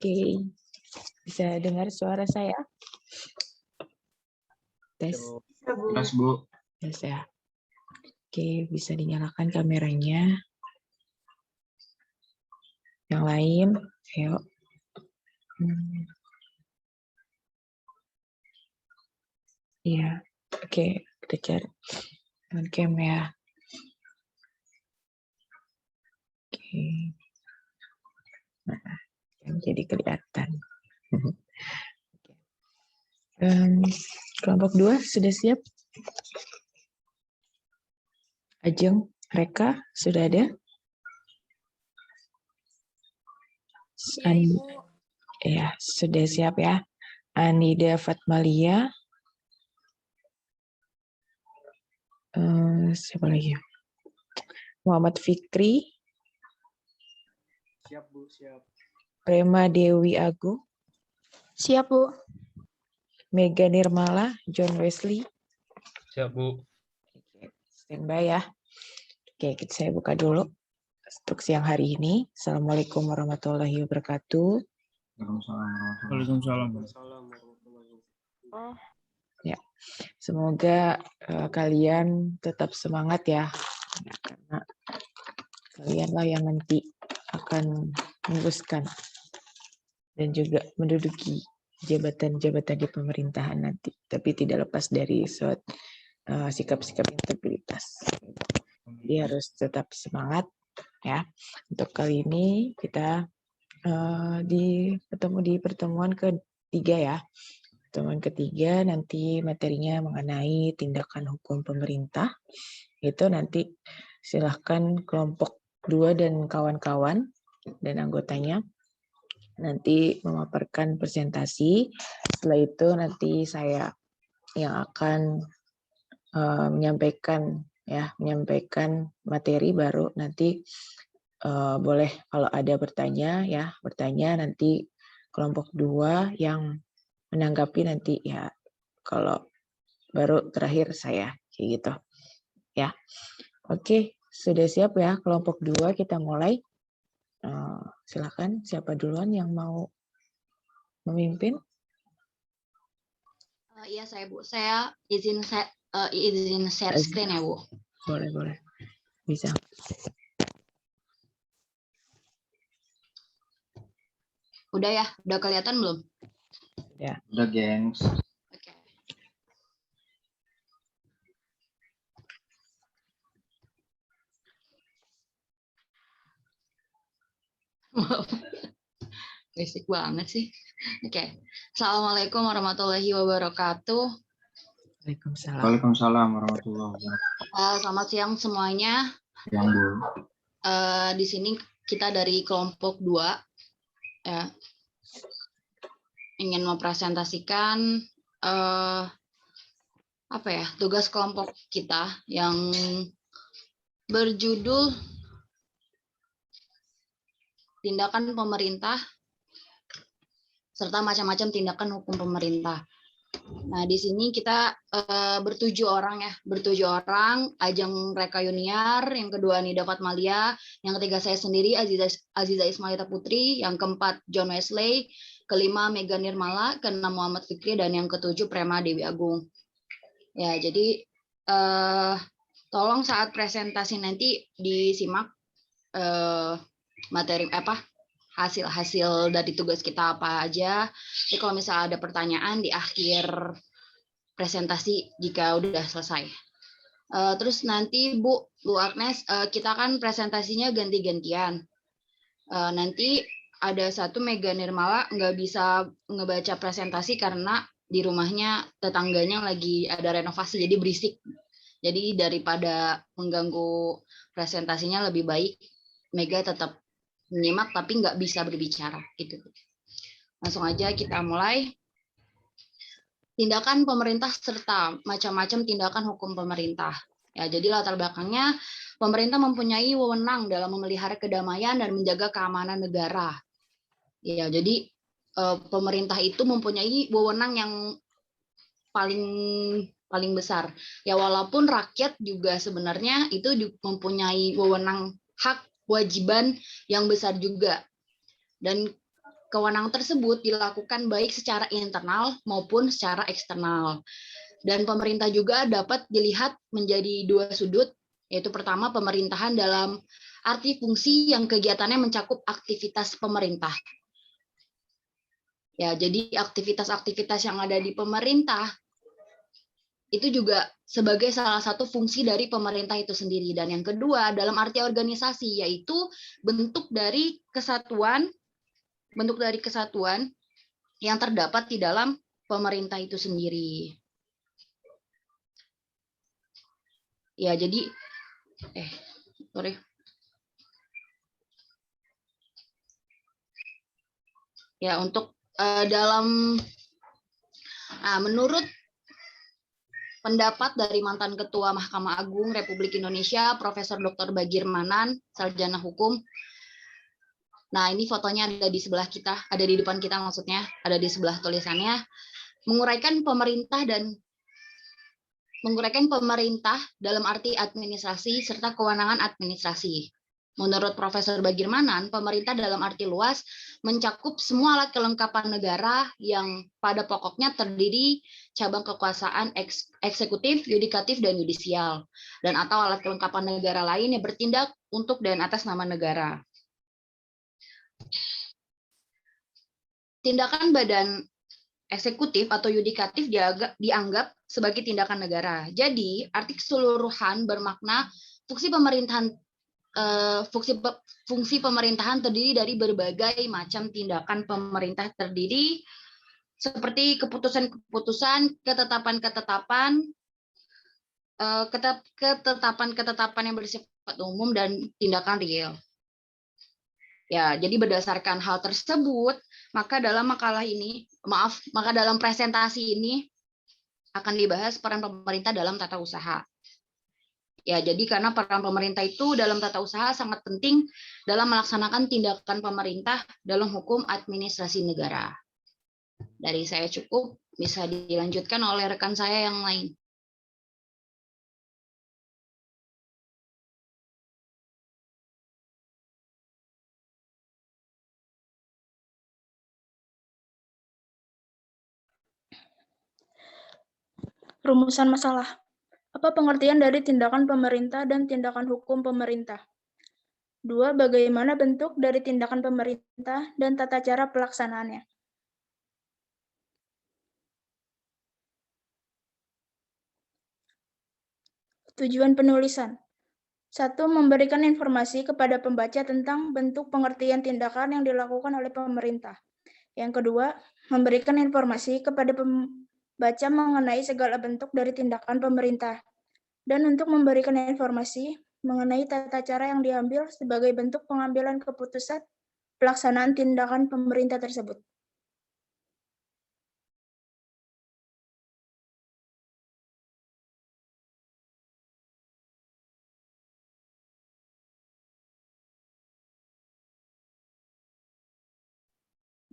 Oke, bisa dengar suara saya? Tes. Jelas, Bu. Yes, ya. Oke, bisa dinyalakan kameranya. Yang lain, ayo. Iya, oke, kita cari on cam ya. Oke, nah, jadi kelihatan. Kelompok 2 sudah siap? Ajeng, Reka, sudah ada? Ya, sudah siap ya. Anida Fatmalia. Siapa lagi? Muhammad Fikri. Siap, Bu, siap. Prema Dewi Agung. Siap, Bu. Mega Nirmala, John Wesley. Siap, Bu. Standby ya. Oke, saya buka dulu untuk siang hari ini. Assalamualaikum warahmatullahi wabarakatuh. Waalaikumsalam. Ya, semoga kalian tetap semangat ya, karena kalianlah yang nanti akan meneruskan dan juga menduduki jabatan-jabatan di pemerintahan nanti. Tapi tidak lepas dari sikap-sikap integritas. Jadi harus tetap semangat ya. Untuk kali ini kita bertemu di pertemuan ketiga ya. Pertemuan ketiga nanti materinya mengenai tindakan hukum pemerintah. Itu nanti silahkan kelompok 2 dan kawan-kawan dan anggotanya nanti memaparkan presentasi. Setelah itu nanti saya yang akan menyampaikan materi, baru nanti boleh kalau ada bertanya nanti kelompok 2 yang menanggapi nanti ya, kalau baru terakhir saya kayak gitu ya. Oke, sudah siap ya kelompok 2, kita mulai. Silakan siapa duluan yang mau memimpin? Iya, saya, Bu. Saya izin share screen ya, Bu. Boleh. Bisa. Udah ya? Udah kelihatan belum? Ya. Udah, gengs. Oke. Basic banget sih. Oke. Assalamualaikum warahmatullahi wabarakatuh. Waalaikumsalam. Waalaikumsalam warahmatullahi wabarakatuh. Selamat siang semuanya. Yang, Bu. Di sini kita dari kelompok 2 ya, ingin mempresentasikan tugas kelompok kita yang berjudul tindakan pemerintah serta macam-macam tindakan hukum pemerintah. Nah, di sini kita bertujuh orang, Ajeng Reka Yuniar, yang kedua Nida Fatmalia, yang ketiga saya sendiri Aziza Ismailita Putri, yang keempat John Wesley, kelima Mega Nirmala, keenam Muhammad Fikri, dan yang ketujuh Prema Dewi Agung. Ya, jadi tolong saat presentasi nanti disimak materi hasil dari tugas kita apa aja. Jadi kalau misalnya ada pertanyaan di akhir presentasi jika udah selesai. Terus nanti Bu Agnes, kita kan presentasinya ganti-gantian. Nanti ada satu Mega Nirmala nggak bisa ngebaca presentasi karena di rumahnya tetangganya lagi ada renovasi, jadi berisik. Jadi daripada mengganggu presentasinya, lebih baik Mega tetap menyimak tapi nggak bisa berbicara gitu. Langsung aja kita mulai. Tindakan pemerintah serta macam-macam tindakan hukum pemerintah. Ya, jadi latar belakangnya pemerintah mempunyai wewenang dalam memelihara kedamaian dan menjaga keamanan negara. Ya, jadi pemerintah itu mempunyai wewenang yang paling besar. Ya, walaupun rakyat juga sebenarnya itu mempunyai wewenang, hak, kewajiban yang besar juga. Dan kewenangan tersebut dilakukan baik secara internal maupun secara eksternal. Dan pemerintah juga dapat dilihat menjadi dua sudut, yaitu pertama pemerintahan dalam arti fungsi yang kegiatannya mencakup aktivitas pemerintah. Ya, jadi aktivitas-aktivitas yang ada di pemerintah itu juga sebagai salah satu fungsi dari pemerintah itu sendiri. Dan yang kedua, dalam arti organisasi, yaitu bentuk dari kesatuan yang terdapat di dalam pemerintah itu sendiri. Ya, jadi Ya, untuk menurut pendapat dari mantan Ketua Mahkamah Agung Republik Indonesia, Profesor Dr. Bagir Manan, sarjana hukum. Nah, ini fotonya ada di sebelah kita, ada di depan kita maksudnya, ada di sebelah tulisannya. Menguraikan pemerintah dalam arti administrasi serta kewenangan administrasi. Menurut Profesor Bagir Manan, pemerintah dalam arti luas mencakup semua alat kelengkapan negara yang pada pokoknya terdiri cabang kekuasaan eksekutif, yudikatif, dan yudisial, dan atau alat kelengkapan negara lain yang bertindak untuk dan atas nama negara. Tindakan badan eksekutif atau yudikatif dianggap sebagai tindakan negara. Jadi, arti keseluruhan bermakna fungsi pemerintahan terdiri dari berbagai macam tindakan pemerintah terdiri seperti keputusan-keputusan, ketetapan yang bersifat umum dan tindakan real. Ya, jadi berdasarkan hal tersebut, maka dalam dalam presentasi ini akan dibahas peran pemerintah dalam tata usaha. Ya, jadi karena peran pemerintah itu dalam tata usaha sangat penting dalam melaksanakan tindakan pemerintah dalam hukum administrasi negara. Dari saya cukup, bisa dilanjutkan oleh rekan saya yang lain. Rumusan masalah. Apa pengertian dari tindakan pemerintah dan tindakan hukum pemerintah? 2. Bagaimana bentuk dari tindakan pemerintah dan tata cara pelaksanaannya? Tujuan penulisan. 1. Memberikan informasi kepada pembaca tentang bentuk pengertian tindakan yang dilakukan oleh pemerintah. Yang kedua, memberikan informasi kepada pembaca mengenai segala bentuk dari tindakan pemerintah. Dan untuk memberikan informasi mengenai tata cara yang diambil sebagai bentuk pengambilan keputusan pelaksanaan tindakan pemerintah tersebut.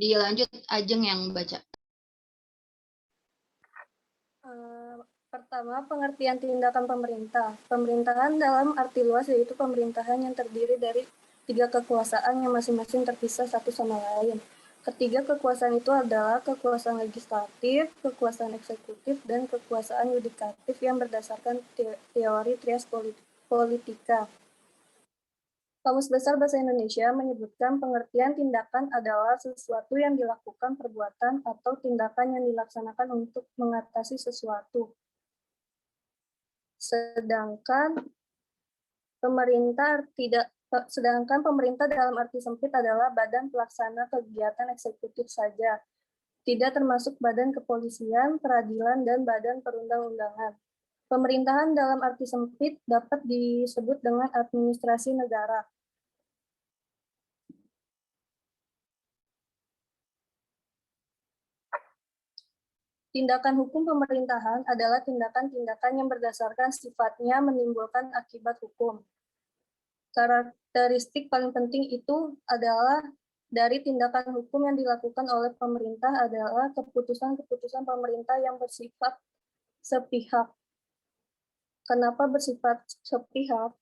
Dilanjut Ajeng yang baca. Pertama, pengertian tindakan pemerintah. Pemerintahan dalam arti luas yaitu pemerintahan yang terdiri dari 3 kekuasaan yang masing-masing terpisah satu sama lain. Ketiga kekuasaan itu adalah kekuasaan legislatif, kekuasaan eksekutif, dan kekuasaan yudikatif yang berdasarkan teori trias politika. Kamus Besar Bahasa Indonesia menyebutkan pengertian tindakan adalah sesuatu yang dilakukan perbuatan atau tindakan yang dilaksanakan untuk mengatasi sesuatu. Sedangkan pemerintah dalam arti sempit adalah badan pelaksana kegiatan eksekutif saja, tidak termasuk badan kepolisian, peradilan, dan badan perundang-undangan. Pemerintahan dalam arti sempit dapat disebut dengan administrasi negara. Tindakan hukum pemerintahan adalah tindakan-tindakan yang berdasarkan sifatnya menimbulkan akibat hukum. Karakteristik paling penting itu adalah dari tindakan hukum yang dilakukan oleh pemerintah adalah keputusan-keputusan pemerintah yang bersifat sepihak. Kenapa bersifat sepihak?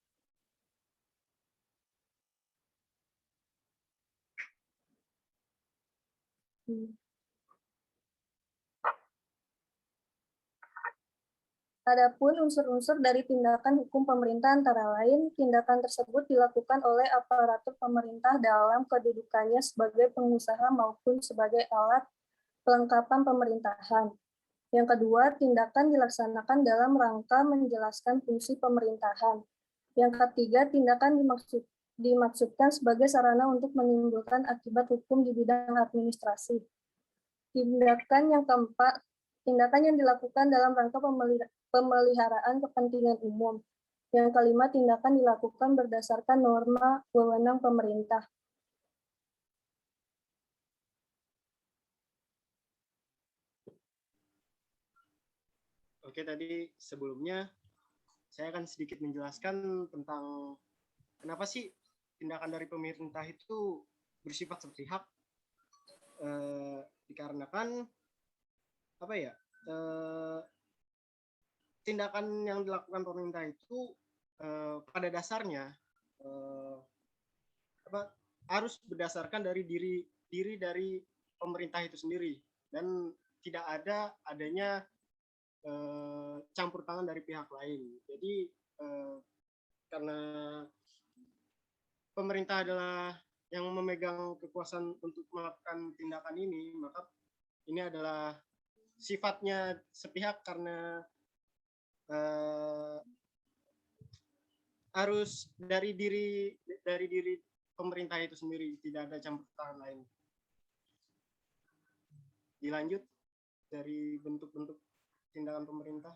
Adapun unsur-unsur dari tindakan hukum pemerintah antara lain, tindakan tersebut dilakukan oleh aparatur pemerintah dalam kedudukannya sebagai pengusaha maupun sebagai alat pelengkapan pemerintahan. Yang kedua, tindakan dilaksanakan dalam rangka menjelaskan fungsi pemerintahan. Yang ketiga, tindakan dimaksudkan sebagai sarana untuk menimbulkan akibat hukum di bidang administrasi. Tindakan yang keempat, tindakan yang dilakukan dalam rangka pemeliharaan kepentingan umum. Yang kelima, tindakan dilakukan berdasarkan norma wewenang pemerintah. Oke, tadi sebelumnya saya akan sedikit menjelaskan tentang kenapa sih tindakan dari pemerintah itu bersifat sepihak. Dikarenakan apa ya? Tindakan yang dilakukan pemerintah itu pada dasarnya harus berdasarkan dari diri dari pemerintah itu sendiri, dan tidak adanya campur tangan dari pihak lain. Jadi karena pemerintah adalah yang memegang kekuasaan untuk melakukan tindakan ini, maka ini adalah sifatnya sepihak karena harus dari diri pemerintah itu sendiri, tidak ada campur tangan lain. Dilanjut dari bentuk-bentuk tindakan pemerintah.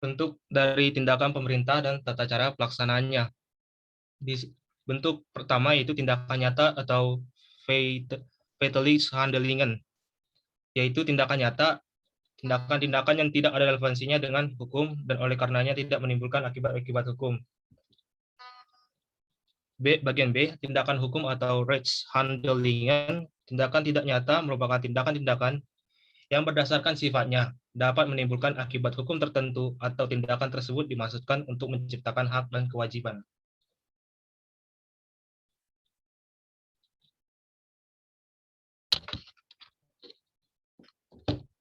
Bentuk dari tindakan pemerintah dan tata cara pelaksanaannya. Di bentuk pertama yaitu tindakan nyata atau fatally handlingen, yaitu tindakan nyata, tindakan-tindakan yang tidak ada relevansinya dengan hukum dan oleh karenanya tidak menimbulkan akibat-akibat hukum. Bagian B, tindakan hukum atau rechtshandelingen, tindakan tidak nyata merupakan tindakan-tindakan yang berdasarkan sifatnya dapat menimbulkan akibat hukum tertentu atau tindakan tersebut dimaksudkan untuk menciptakan hak dan kewajiban.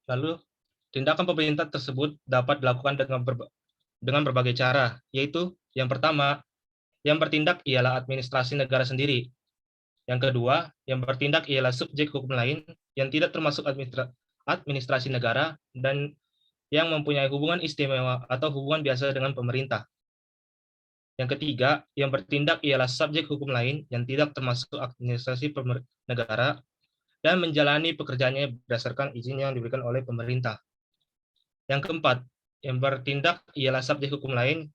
Lalu, tindakan pemerintah tersebut dapat dilakukan dengan berbagai cara, yaitu yang pertama, yang bertindak ialah administrasi negara sendiri. Yang kedua, yang bertindak ialah subjek hukum lain yang tidak termasuk administrasi negara dan yang mempunyai hubungan istimewa atau hubungan biasa dengan pemerintah. Yang ketiga, yang bertindak ialah subjek hukum lain yang tidak termasuk administrasi negara dan menjalani pekerjaannya berdasarkan izin yang diberikan oleh pemerintah. Yang keempat, yang bertindak ialah subjek hukum lain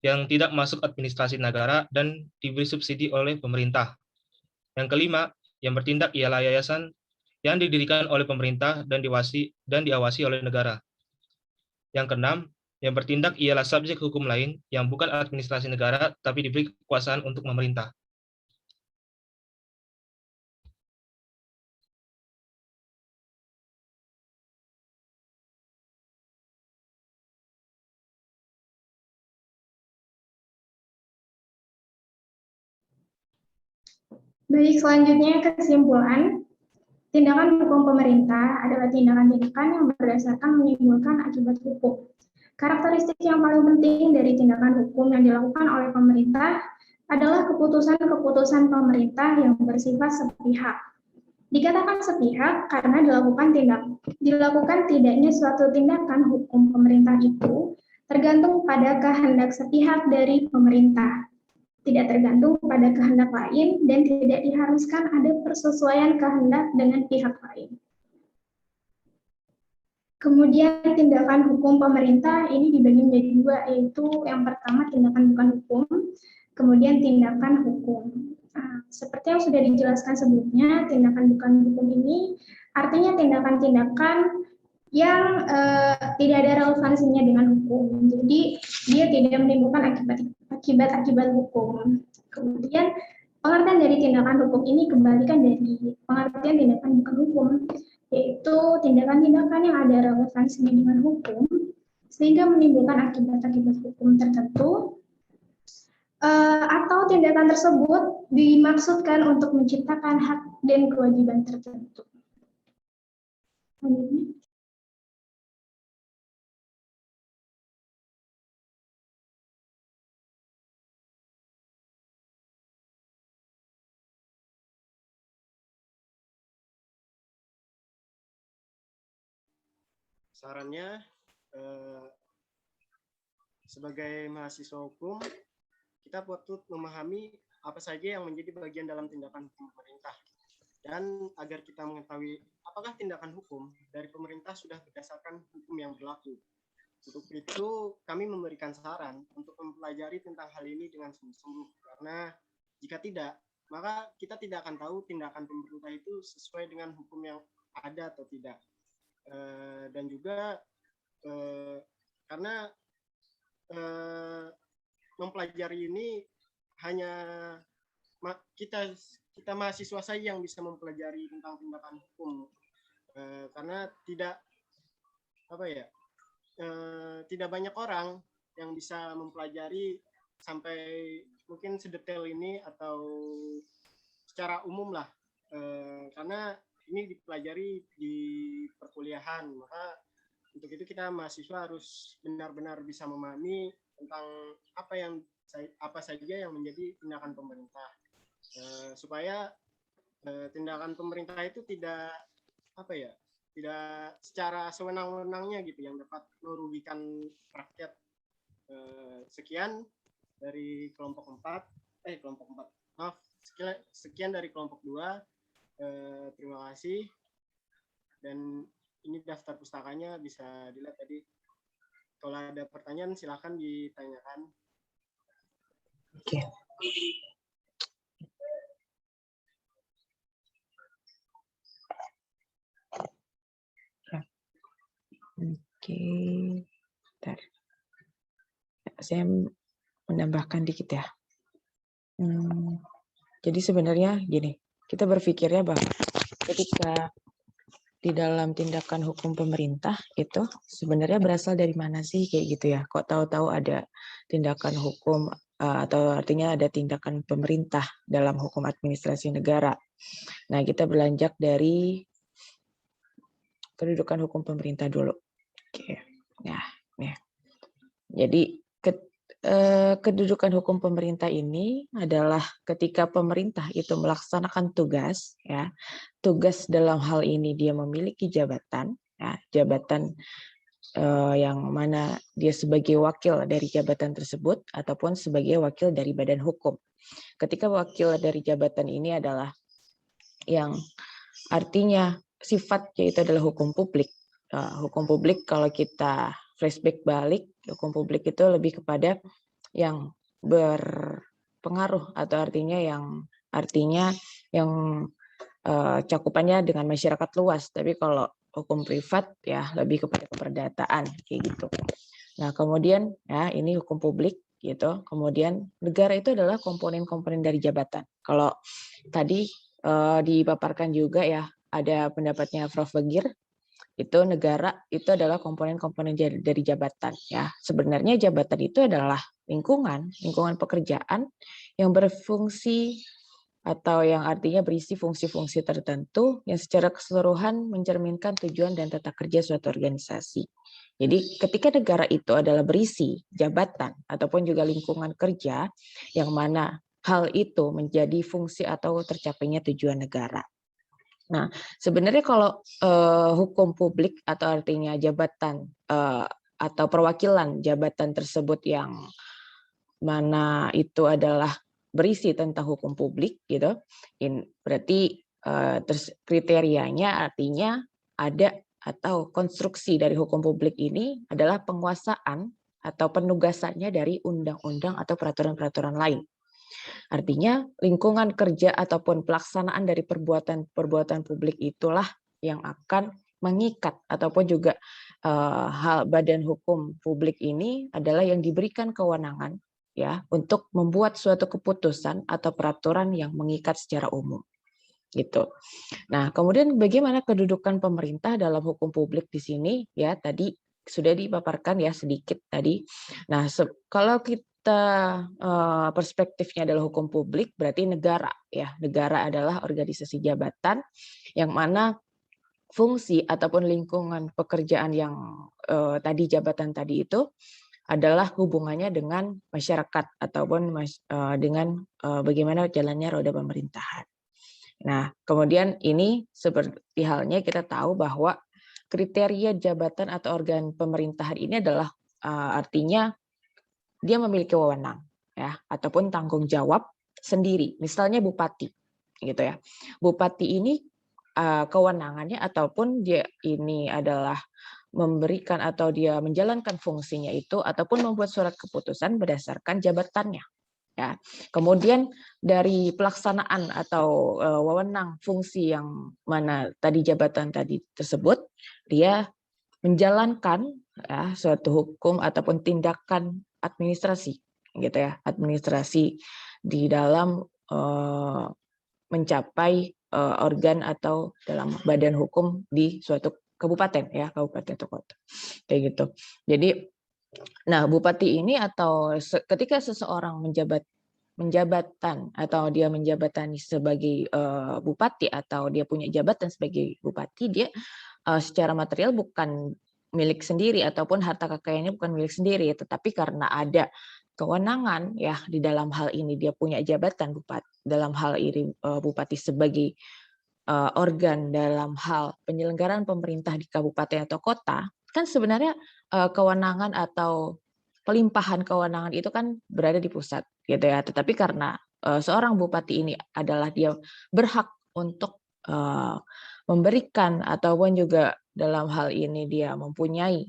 yang tidak masuk administrasi negara dan diberi subsidi oleh pemerintah. Yang kelima, yang bertindak ialah yayasan yang didirikan oleh pemerintah dan diawasi oleh negara. Yang keenam, yang bertindak ialah subjek hukum lain yang bukan administrasi negara tapi diberi kekuasaan untuk memerintah. Baik, selanjutnya kesimpulan. Tindakan hukum pemerintah adalah tindakan-tindakan yang berdasarkan menimbulkan akibat hukum. Karakteristik yang paling penting dari tindakan hukum yang dilakukan oleh pemerintah adalah keputusan-keputusan pemerintah yang bersifat sepihak. Dikatakan sepihak karena dilakukan tidaknya suatu tindakan hukum pemerintah itu tergantung pada kehendak sepihak dari pemerintah, tidak tergantung pada kehendak lain, dan tidak diharuskan ada persesuaian kehendak dengan pihak lain. Kemudian tindakan hukum pemerintah ini dibagi menjadi dua, yaitu yang pertama tindakan bukan hukum, kemudian tindakan hukum. Seperti yang sudah dijelaskan sebelumnya, tindakan bukan hukum ini artinya tindakan-tindakan yang tidak ada relevansinya dengan hukum. Jadi dia tidak menimbulkan akibat-akibat hukum. Kemudian pengertian dari tindakan hukum ini kebalikan dari pengertian tindakan bukan hukum. yaitu tindakan-tindakan yang ada relevansinya dengan hukum, sehingga menimbulkan akibat-akibat hukum tertentu, atau tindakan tersebut dimaksudkan untuk menciptakan hak dan kewajiban tertentu. Sarannya, sebagai mahasiswa hukum, kita patut memahami apa saja yang menjadi bagian dalam tindakan hukum pemerintah. Dan agar kita mengetahui apakah tindakan hukum dari pemerintah sudah berdasarkan hukum yang berlaku. Untuk itu, kami memberikan saran untuk mempelajari tentang hal ini dengan sungguh-sungguh. Karena jika tidak, maka kita tidak akan tahu tindakan pemerintah itu sesuai dengan hukum yang ada atau tidak. Dan juga karena mempelajari ini hanya kita mahasiswa saja yang bisa mempelajari tentang tindakan hukum, karena tidak banyak orang yang bisa mempelajari sampai mungkin sedetail ini atau secara umum lah, karena ini dipelajari di perkuliahan. Maka untuk itu kita mahasiswa harus benar-benar bisa memahami tentang apa saja yang menjadi tindakan pemerintah, supaya tindakan pemerintah itu tidak secara sewenang-wenangnya gitu yang dapat merugikan rakyat. Sekian dari kelompok 4. Sekian dari kelompok 2. Terima kasih. Dan ini daftar pustakanya bisa dilihat tadi. Kalau ada pertanyaan silakan ditanyakan. Oke. Oke. Bentar. Saya menambahkan dikit ya. Jadi sebenarnya gini, kita berpikirnya bahwa ketika di dalam tindakan hukum pemerintah itu sebenarnya berasal dari mana sih kayak gitu ya? Kok tahu-tahu ada tindakan hukum atau artinya ada tindakan pemerintah dalam hukum administrasi negara. Nah, kita beranjak dari kedudukan hukum pemerintah dulu. Oke. Nah, jadi kedudukan hukum pemerintah ini adalah ketika pemerintah itu melaksanakan tugas, ya, tugas dalam hal ini dia memiliki jabatan, ya, jabatan yang mana dia sebagai wakil dari jabatan tersebut ataupun sebagai wakil dari badan hukum. Ketika wakil dari jabatan ini adalah yang artinya sifatnya itu adalah hukum publik. Hukum publik kalau kita flashback balik, hukum publik itu lebih kepada yang berpengaruh atau artinya yang cakupannya dengan masyarakat luas. Tapi kalau hukum privat ya lebih kepada keperdataan kayak gitu. Nah, kemudian ya ini hukum publik gitu. Kemudian negara itu adalah komponen-komponen dari jabatan. Kalau tadi dipaparkan juga ya ada pendapatnya Prof. Bagir, itu negara itu adalah komponen-komponen dari jabatan ya. Sebenarnya jabatan itu adalah lingkungan pekerjaan yang berfungsi atau yang artinya berisi fungsi-fungsi tertentu yang secara keseluruhan mencerminkan tujuan dan tata kerja suatu organisasi. Jadi ketika negara itu adalah berisi jabatan ataupun juga lingkungan kerja yang mana hal itu menjadi fungsi atau tercapainya tujuan negara. Nah, sebenarnya kalau hukum publik atau artinya jabatan atau perwakilan jabatan tersebut yang mana itu adalah berisi tentang hukum publik gitu, berarti kriterianya artinya ada atau konstruksi dari hukum publik ini adalah penguasaan atau penugasannya dari undang-undang atau peraturan-peraturan lain. Artinya lingkungan kerja ataupun pelaksanaan dari perbuatan publik itulah yang akan mengikat ataupun juga badan hukum publik ini adalah yang diberikan kewenangan ya untuk membuat suatu keputusan atau peraturan yang mengikat secara umum. gitu. Nah, kemudian bagaimana kedudukan pemerintah dalam hukum publik di sini? Ya, tadi sudah dipaparkan ya sedikit tadi. Nah, kalau kita perspektifnya adalah hukum publik, berarti negara ya. Negara adalah organisasi jabatan yang mana fungsi ataupun lingkungan pekerjaan yang tadi jabatan tadi itu adalah hubungannya dengan masyarakat ataupun dengan bagaimana jalannya roda pemerintahan. Nah, kemudian ini seperti halnya kita tahu bahwa kriteria jabatan atau organ pemerintahan ini adalah artinya dia memiliki wewenang ya ataupun tanggung jawab sendiri. Misalnya bupati gitu ya. Bupati ini kewenangannya ataupun dia ini adalah memberikan atau dia menjalankan fungsinya itu ataupun membuat surat keputusan berdasarkan jabatannya. Ya, kemudian dari pelaksanaan atau wewenang fungsi yang mana tadi jabatan tadi tersebut, dia menjalankan ya, suatu hukum ataupun tindakan administrasi, gitu ya, administrasi di dalam mencapai organ atau dalam badan hukum di suatu kabupaten ya, kabupaten atau kota, kayak gitu. Jadi nah, bupati ini atau ketika seseorang menjabatan atau dia menjabatani sebagai bupati atau dia punya jabatan sebagai bupati, dia secara material bukan milik sendiri ataupun harta kekayaannya bukan milik sendiri, tetapi karena ada kewenangan ya di dalam hal ini dia punya jabatan bupati, dalam hal ini bupati sebagai organ dalam hal penyelenggaraan pemerintah di kabupaten atau kota, kan sebenarnya kewenangan atau pelimpahan kewenangan itu kan berada di pusat gitu ya. Tetapi karena seorang bupati ini adalah dia berhak untuk memberikan ataupun juga dalam hal ini dia mempunyai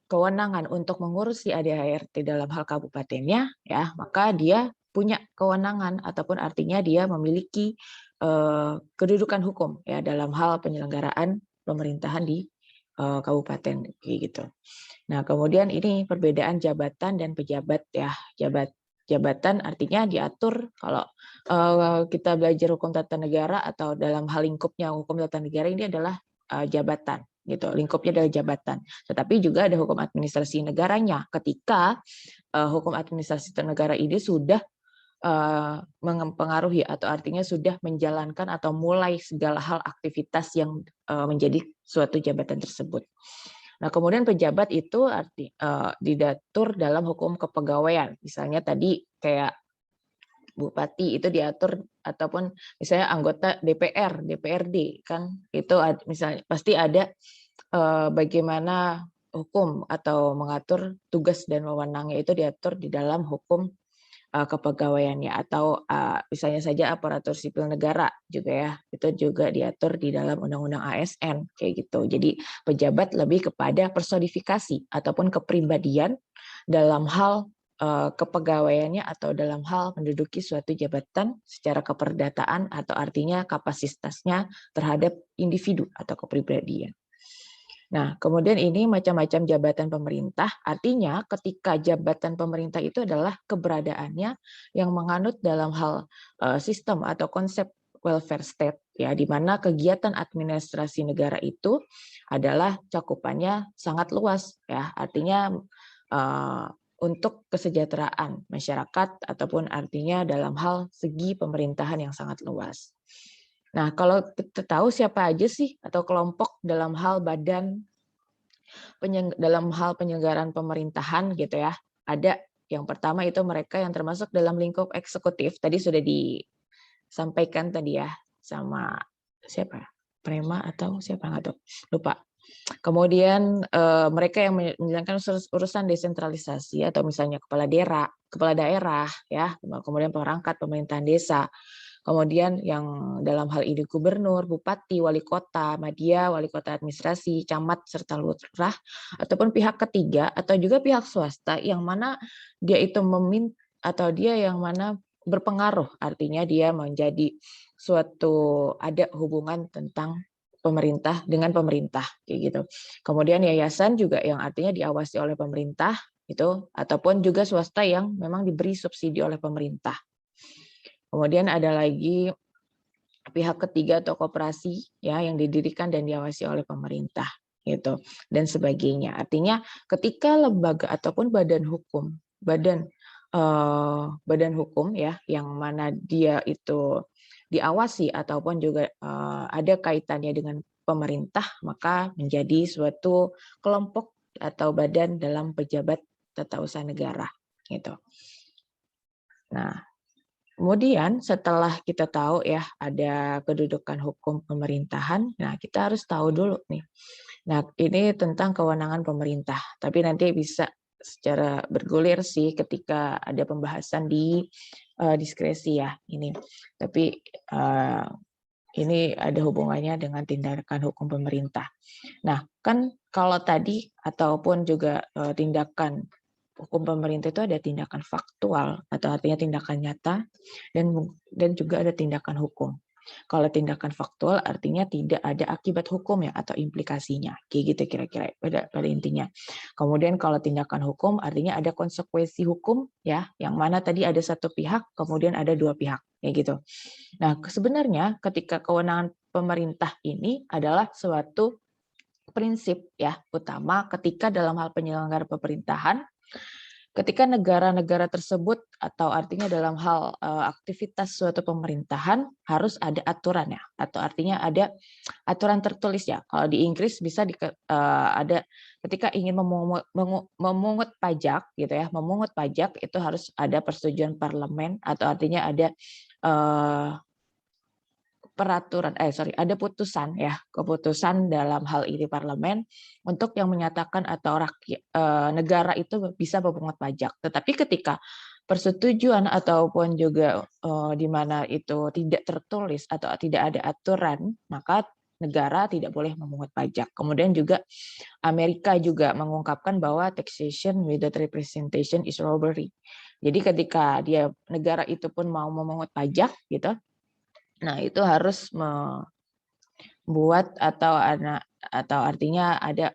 kewenangan untuk mengurusi ADART dalam hal kabupatennya ya, maka dia punya kewenangan ataupun artinya dia memiliki kedudukan hukum ya dalam hal penyelenggaraan pemerintahan di kabupaten kayak gitu. Nah, kemudian ini perbedaan jabatan dan pejabat ya. Jabatan artinya diatur kalau kita belajar hukum tata negara atau dalam hal lingkupnya hukum tata negara ini adalah jabatan gitu. Lingkupnya adalah jabatan. Tetapi juga ada hukum administrasi negaranya ketika hukum administrasi negara ini sudah mempengaruhi atau artinya sudah menjalankan atau mulai segala hal aktivitas yang menjadi suatu jabatan tersebut. Nah, kemudian pejabat itu diatur dalam hukum kepegawaian. Misalnya tadi kayak bupati itu diatur ataupun misalnya anggota DPR, DPRD kan itu misalnya pasti ada bagaimana hukum atau mengatur tugas dan wewenangnya itu diatur di dalam hukum kepegawaiannya atau misalnya saja aparatur sipil negara juga ya itu juga diatur di dalam undang-undang ASN kayak gitu. Jadi pejabat lebih kepada personifikasi ataupun kepribadian dalam hal kepegawaiannya atau dalam hal menduduki suatu jabatan secara keperdataan atau artinya kapasitasnya terhadap individu atau kepribadian. Nah, kemudian ini macam-macam jabatan pemerintah, artinya ketika jabatan pemerintah itu adalah keberadaannya yang menganut dalam hal sistem atau konsep welfare state, ya, di mana kegiatan administrasi negara itu adalah cakupannya sangat luas, ya, artinya untuk kesejahteraan masyarakat ataupun artinya dalam hal segi pemerintahan yang sangat luas. Nah, kalau kita tahu siapa aja sih atau kelompok dalam hal penyelenggaraan pemerintahan gitu ya. Ada yang pertama itu mereka yang termasuk dalam lingkup eksekutif. Tadi sudah disampaikan tadi ya sama siapa? Prema atau siapa nggak tahu. Lupa. Kemudian mereka yang menjalankan urusan desentralisasi atau misalnya kepala daerah ya, kemudian perangkat pemerintahan desa. Kemudian yang dalam hal ini gubernur, bupati, wali kota, madya, wali kota administrasi, camat, serta lurah, ataupun pihak ketiga, atau juga pihak swasta yang mana dia itu atau dia yang mana berpengaruh, artinya dia menjadi suatu ada hubungan tentang pemerintah dengan pemerintah, kayak gitu. Kemudian yayasan juga yang artinya diawasi oleh pemerintah, itu ataupun juga swasta yang memang diberi subsidi oleh pemerintah. Kemudian ada lagi pihak ketiga atau koperasi ya yang didirikan dan diawasi oleh pemerintah gitu dan sebagainya. Artinya ketika lembaga ataupun badan hukum, badan hukum ya yang mana dia itu diawasi ataupun juga ada kaitannya dengan pemerintah, maka menjadi suatu kelompok atau badan dalam pejabat tata usaha negara gitu. Nah, kemudian setelah kita tahu ya ada kedudukan hukum pemerintahan, nah kita harus tahu dulu nih. Nah, ini tentang kewenangan pemerintah, tapi nanti bisa secara bergulir sih ketika ada pembahasan di diskresi ya ini. Tapi ini ada hubungannya dengan tindakan hukum pemerintah. Nah, kan kalau tadi ataupun juga tindakan hukum pemerintah itu ada tindakan faktual atau artinya tindakan nyata dan juga ada tindakan hukum. Kalau tindakan faktual artinya tidak ada akibat hukum ya atau implikasinya, kayak gitu kira-kira pada intinya. Kemudian kalau tindakan hukum artinya ada konsekuensi hukum ya, yang mana tadi ada satu pihak kemudian ada dua pihak kayak gitu. Nah sebenarnya ketika kewenangan pemerintah ini adalah suatu prinsip ya utama ketika dalam hal penyelenggaraan pemerintahan. Ketika negara-negara tersebut atau artinya dalam hal aktivitas suatu pemerintahan harus ada aturan ya, atau artinya ada aturan tertulis ya. Kalau di Inggris bisa ada ketika ingin memungut pajak gitu ya, memungut pajak itu harus ada persetujuan parlemen atau artinya ada ada putusan ya, keputusan dalam hal ini parlemen untuk yang menyatakan atau negara itu bisa memungut pajak. Tetapi ketika persetujuan ataupun juga di mana itu tidak tertulis atau tidak ada aturan, maka negara tidak boleh memungut pajak. Kemudian juga Amerika juga mengungkapkan bahwa taxation without representation is robbery. Jadi ketika negara itu pun mau memungut pajak gitu, nah, itu harus membuat atau artinya ada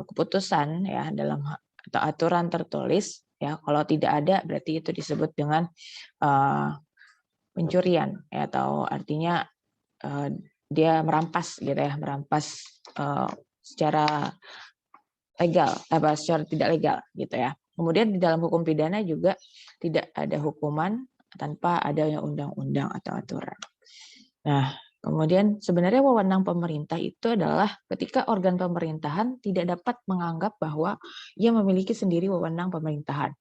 keputusan ya dalam atau aturan tertulis ya. Kalau tidak ada berarti itu disebut dengan pencurian ya, atau artinya dia merampas gitu ya, merampas secara legal secara tidak legal gitu ya. Kemudian di dalam hukum pidana juga tidak ada hukuman tanpa adanya undang-undang atau aturan. Nah, kemudian sebenarnya wewenang pemerintah itu adalah ketika organ pemerintahan tidak dapat menganggap bahwa ia memiliki sendiri wewenang pemerintahan.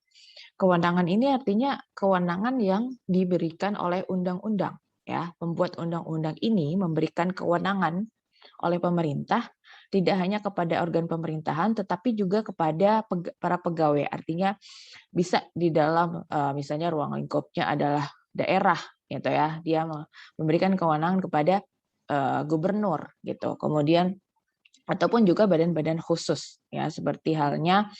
Kewenangan ini artinya kewenangan yang diberikan oleh undang-undang. Ya, pembuat undang-undang ini memberikan kewenangan oleh pemerintah tidak hanya kepada organ pemerintahan, tetapi juga kepada para pegawai. Artinya bisa di dalam misalnya ruang lingkupnya adalah daerah gitu ya, dia memberikan kewenangan kepada gubernur gitu. Kemudian ataupun juga badan-badan khusus ya, seperti halnya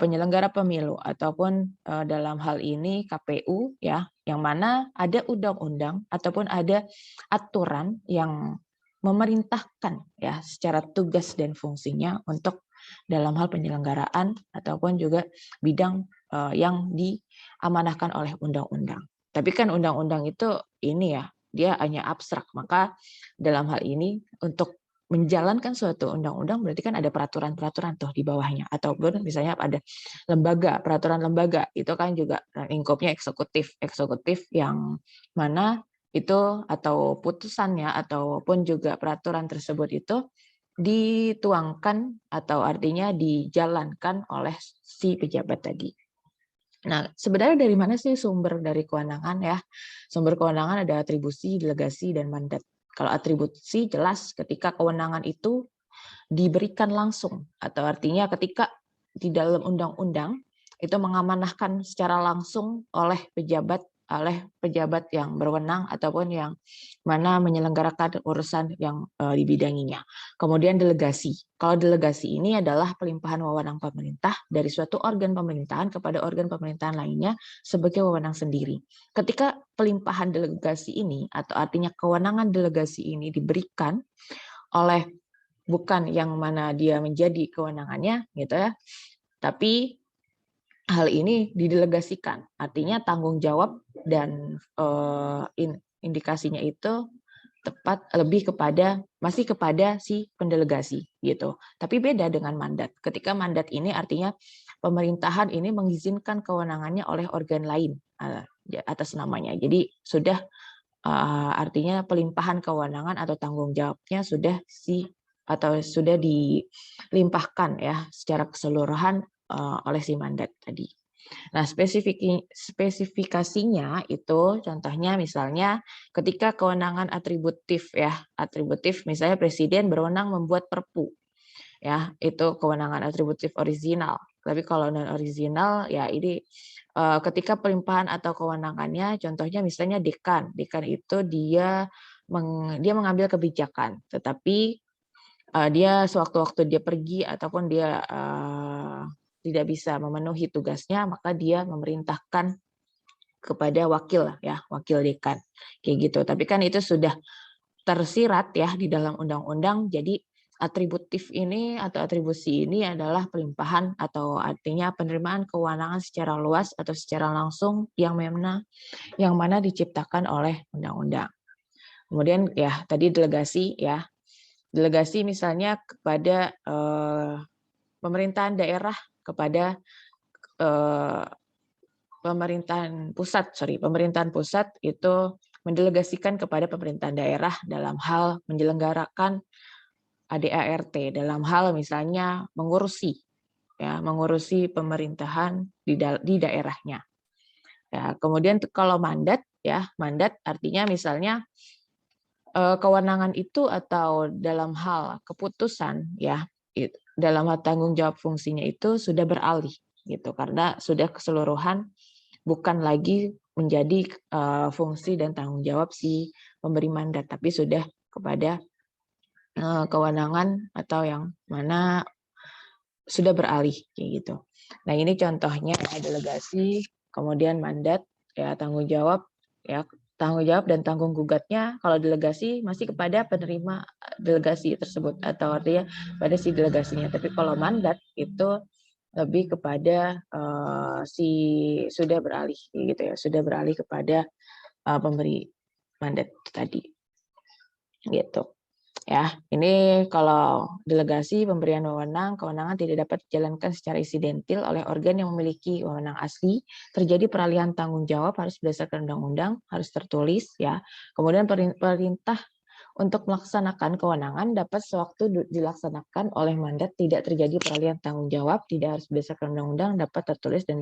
penyelenggara pemilu ataupun dalam hal ini KPU ya, yang mana ada undang-undang ataupun ada aturan yang memerintahkan ya secara tugas dan fungsinya untuk dalam hal penyelenggaraan ataupun juga bidang yang diamanahkan oleh undang-undang. Tapi kan undang-undang itu ini ya, dia hanya abstrak. Maka dalam hal ini untuk menjalankan suatu undang-undang berarti kan ada peraturan-peraturan tuh di bawahnya. Ataupun misalnya ada lembaga, peraturan lembaga, itu kan juga lingkupnya eksekutif. Eksekutif yang mana itu atau putusannya ataupun juga peraturan tersebut itu dituangkan atau artinya dijalankan oleh si pejabat tadi. Nah, sebenarnya dari mana sih sumber dari kewenangan ya? Sumber kewenangan ada atribusi, delegasi, dan mandat. Kalau atribusi jelas ketika kewenangan itu diberikan langsung, atau artinya ketika di dalam undang-undang itu mengamanahkan secara langsung oleh pejabat yang berwenang ataupun yang mana menyelenggarakan urusan yang dibidanginya. Kemudian delegasi. Kalau delegasi ini adalah pelimpahan wewenang pemerintah dari suatu organ pemerintahan kepada organ pemerintahan lainnya sebagai wewenang sendiri. Ketika pelimpahan delegasi ini atau artinya kewenangan delegasi ini diberikan oleh bukan yang mana dia menjadi kewenangannya gitu ya, tapi hal ini didelegasikan, artinya tanggung jawab dan indikasinya itu lebih kepada masih kepada si pendelegasi gitu. Tapi beda dengan mandat. Ketika mandat ini artinya pemerintahan ini mengizinkan kewenangannya oleh organ lain atas namanya. Jadi sudah artinya pelimpahan kewenangan atau tanggung jawabnya sudah dilimpahkan ya secara keseluruhan oleh si mandat tadi. Nah, spesifikasinya itu contohnya misalnya ketika kewenangan atributif ya, atributif misalnya presiden berwenang membuat perpu. Ya, itu kewenangan atributif original. Tapi kalau non original ya ini ketika pelimpahan atau kewenangannya contohnya misalnya dekan. Dekan itu dia mengambil kebijakan, tetapi dia sewaktu-waktu dia pergi ataupun dia tidak bisa memenuhi tugasnya, maka dia memerintahkan kepada wakil dekan kayak gitu. Tapi kan itu sudah tersirat ya di dalam undang-undang. Jadi atributif ini atau atribusi ini adalah pelimpahan atau artinya penerimaan kewenangan secara luas atau secara langsung yang mana diciptakan oleh undang-undang. Kemudian ya tadi delegasi ya. Delegasi misalnya kepada pemerintahan daerah kepada pemerintahan pusat itu mendelegasikan kepada pemerintahan daerah dalam hal menyelenggarakan ADART, dalam hal misalnya mengurusi pemerintahan di daerahnya. Ya, kemudian kalau mandat artinya misalnya kewenangan itu atau dalam hal keputusan ya dalam hal tanggung jawab fungsinya itu sudah beralih gitu karena sudah keseluruhan bukan lagi menjadi fungsi dan tanggung jawab si pemberi mandat tapi sudah kepada kewenangan atau yang mana sudah beralih kayak gitu. Nah, ini contohnya delegasi, kemudian mandat ya tanggung jawab dan tanggung gugatnya kalau delegasi masih kepada penerima delegasi tersebut atau artinya pada si delegasinya. Tapi kalau mandat itu lebih kepada sudah beralih gitu ya, sudah beralih kepada pemberi mandat tadi. Gitu. Ya, ini kalau delegasi pemberian kewenangan tidak dapat dijalankan secara insidentil oleh organ yang memiliki wewenang asli, terjadi peralihan tanggung jawab harus berdasarkan undang-undang, harus tertulis ya. Kemudian perintah untuk melaksanakan kewenangan dapat sewaktu dilaksanakan oleh mandat tidak terjadi peralihan tanggung jawab, tidak harus berdasarkan undang-undang, dapat tertulis dan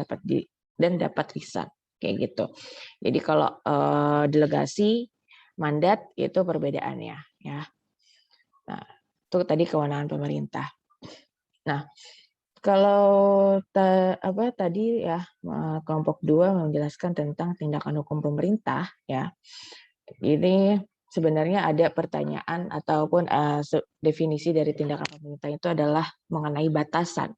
dapat lisan kayak gitu. Jadi kalau delegasi mandat itu perbedaannya ya. Nah, itu tadi kewenangan pemerintah. Nah, kalau tadi ya kelompok 2 menjelaskan tentang tindakan hukum pemerintah ya. Ini sebenarnya ada pertanyaan ataupun definisi dari tindakan pemerintah itu adalah mengenai batasan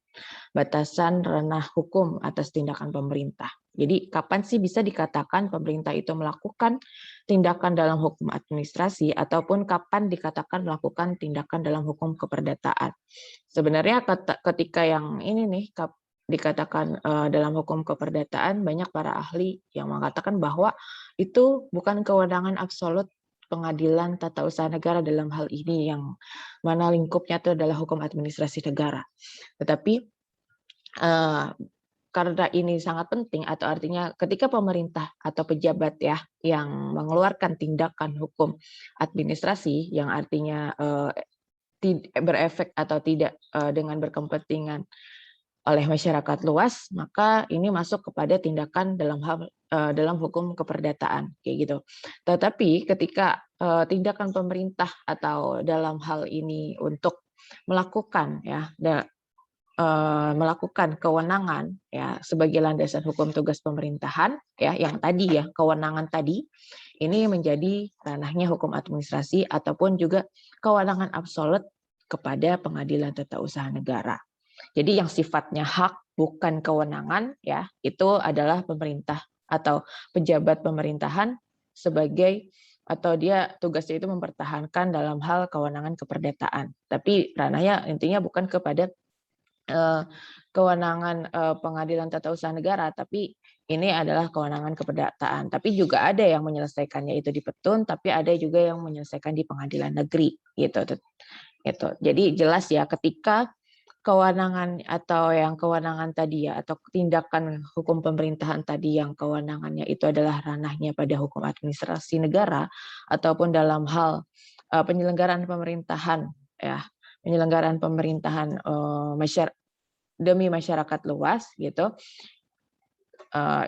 ranah hukum atas tindakan pemerintah. Jadi kapan sih bisa dikatakan pemerintah itu melakukan tindakan dalam hukum administrasi ataupun kapan dikatakan melakukan tindakan dalam hukum keperdataan. Sebenarnya ketika yang ini nih dikatakan dalam hukum keperdataan banyak para ahli yang mengatakan bahwa itu bukan kewenangan absolut pengadilan tata usaha negara dalam hal ini yang mana lingkupnya itu adalah hukum administrasi negara. Tetapi karena ini sangat penting atau artinya ketika pemerintah atau pejabat ya yang mengeluarkan tindakan hukum administrasi yang artinya berefek atau tidak dengan berkepentingan oleh masyarakat luas, maka ini masuk kepada tindakan dalam hukum keperdataan kayak gitu. Tetapi ketika tindakan pemerintah atau dalam hal ini untuk melakukan melakukan kewenangan ya sebagai landasan hukum tugas pemerintahan ya yang tadi ya kewenangan tadi ini menjadi ranahnya hukum administrasi ataupun juga kewenangan absolut kepada pengadilan tata usaha negara. Jadi yang sifatnya hak bukan kewenangan ya itu adalah pemerintah atau pejabat pemerintahan sebagai atau dia tugasnya itu mempertahankan dalam hal kewenangan keperdataan. Tapi ranahnya intinya bukan kepada kewenangan pengadilan tata usaha negara, tapi ini adalah kewenangan keperdataan. Tapi juga ada yang menyelesaikannya itu di petun, tapi ada juga yang menyelesaikan di pengadilan negeri gitu. Gitu. Jadi jelas ya ketika kewenangan atau yang kewenangan tadi ya atau tindakan hukum pemerintahan tadi yang kewenangannya itu adalah ranahnya pada hukum administrasi negara ataupun dalam hal penyelenggaraan pemerintahan ya, penyelenggaraan pemerintahan demi masyarakat luas gitu.